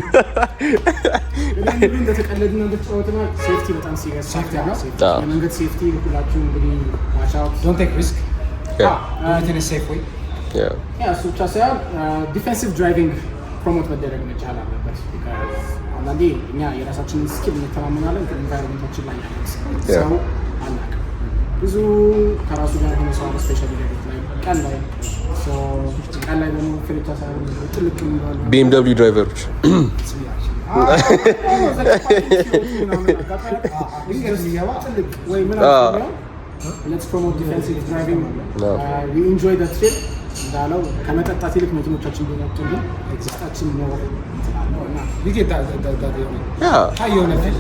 እንደተቀለድን እንደተጫወተና ሴፍቲ በጣም ሲሪየስ ነው። መንገድ ሴፍቲ ሁላችሁ እንግዲህ ዋች አውት ዶንት ቴክ ሪስክ in a safe way so ብቻ ሳይሆን ዲፌንሲቭ ድራይቪንግ ፕሮሞት መደረግ መቻል አለበት። አንዳንዴ እኛ የራሳችንን ስኪል እንተማመናለን ግን ኢንቫይሮንመንታችን ላይ ያለን ሰው አናውቅም። ብዙ ከራሱ ጋር የሆነ ሰው ስፔሻሊ ላይ ቀን ላይ ደግሞ ፍሬቻ ሳይሆን ትልቅ የሚባሉ BMW ድራይቨሮች let's promote defensive driving we enjoy the trip እንዳለው ከመጠጣት ይልቅ መኪኖቻችን ቢኖሩልን ኤግዚስታችን ነው እና ቢጌታ ታየው ነበር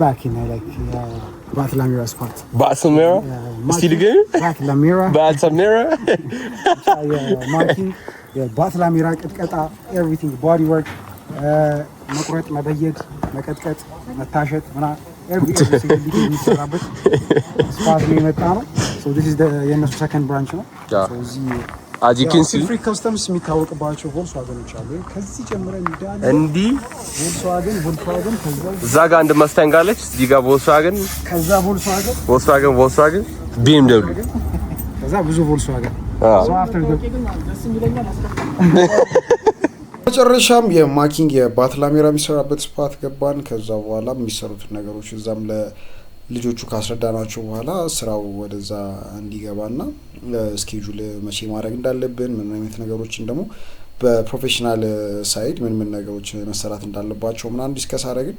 back in like Batlamira spot. Batlamira? Still again? Batlamira. Batlamira? Marking. Yeah, Batlamira ቅጥቀጣ everything body work መቁረጥ መበየድ መቀጥቀጥ መታሸት ምናምን everything የሚሰራበት ስፓት ነው የመጣ ነው። so this is the የነሱ second branch ነው። so እዚህ as you can see free customs የሚታወቅባቸው ቮልክስዋገኖች አሉ። ከዚህ ጀምረን እንዳለ እንዲ ቮልክስዋገን እዛ ጋር አንድ ማስታንግ አለች። እዚህ ጋር ቮልክስዋገን ከዛ ቮልክስዋገን BMW ከዛ ብዙ ቮልክስዋገን so after the መጨረሻም የማኪንግ የባትላሜራ የሚሰራበት ስፓት ገባን። ከዛ በኋላ የሚሰሩትን ነገሮች እዛም ለልጆቹ ካስረዳናቸው በኋላ ስራው ወደዛ እንዲገባና ስኬጁል መቼ ማድረግ እንዳለብን ምን አይነት ነገሮችን ደግሞ በፕሮፌሽናል ሳይድ ምን ነገሮች መሰራት እንዳለባቸው ምናምን ዲስከስ አደረግን።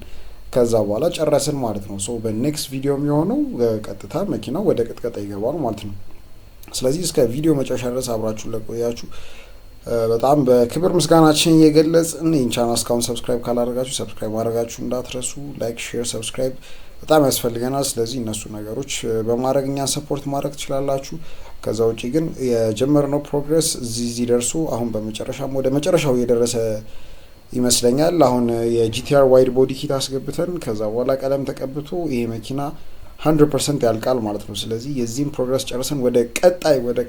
ከዛ በኋላ ጨረስን ማለት ነው። ሶ በኔክስት ቪዲዮ የሚሆነው ቀጥታ መኪናው ወደ ቅጥቀጣ ይገባል ማለት ነው። ስለዚህ እስከ ቪዲዮ መጨረሻ ድረስ አብራችሁ ለቆያችሁ በጣም በክብር ምስጋናችን እየገለጽን ይህን ቻናል እስካሁን ሰብስክራይብ ካላደረጋችሁ ሰብስክራይብ ማድረጋችሁ እንዳትረሱ። ላይክ፣ ሼር፣ ሰብስክራይብ በጣም ያስፈልገናል። ስለዚህ እነሱ ነገሮች በማድረግ እኛን ሰፖርት ማድረግ ትችላላችሁ። ከዛ ውጪ ግን የጀመርነው ፕሮግረስ እዚህ ደርሶ አሁን በመጨረሻም ወደ መጨረሻው እየደረሰ ይመስለኛል። አሁን የጂቲአር ዋይድ ቦዲ ኪት አስገብተን ከዛ በኋላ ቀለም ተቀብቶ ይሄ መኪና 100% ያልቃል ማለት ነው። ስለዚህ የዚህም ፕሮግረስ ጨርሰን ወደ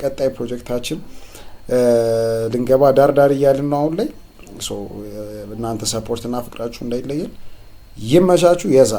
ቀጣይ ፕሮጀክታችን ልንገባ ዳር እያልን ነው አሁን ላይ። ሶ እናንተ ሰፖርትና ፍቅራችሁ እንዳይለየን። ይመቻችሁ። የዛ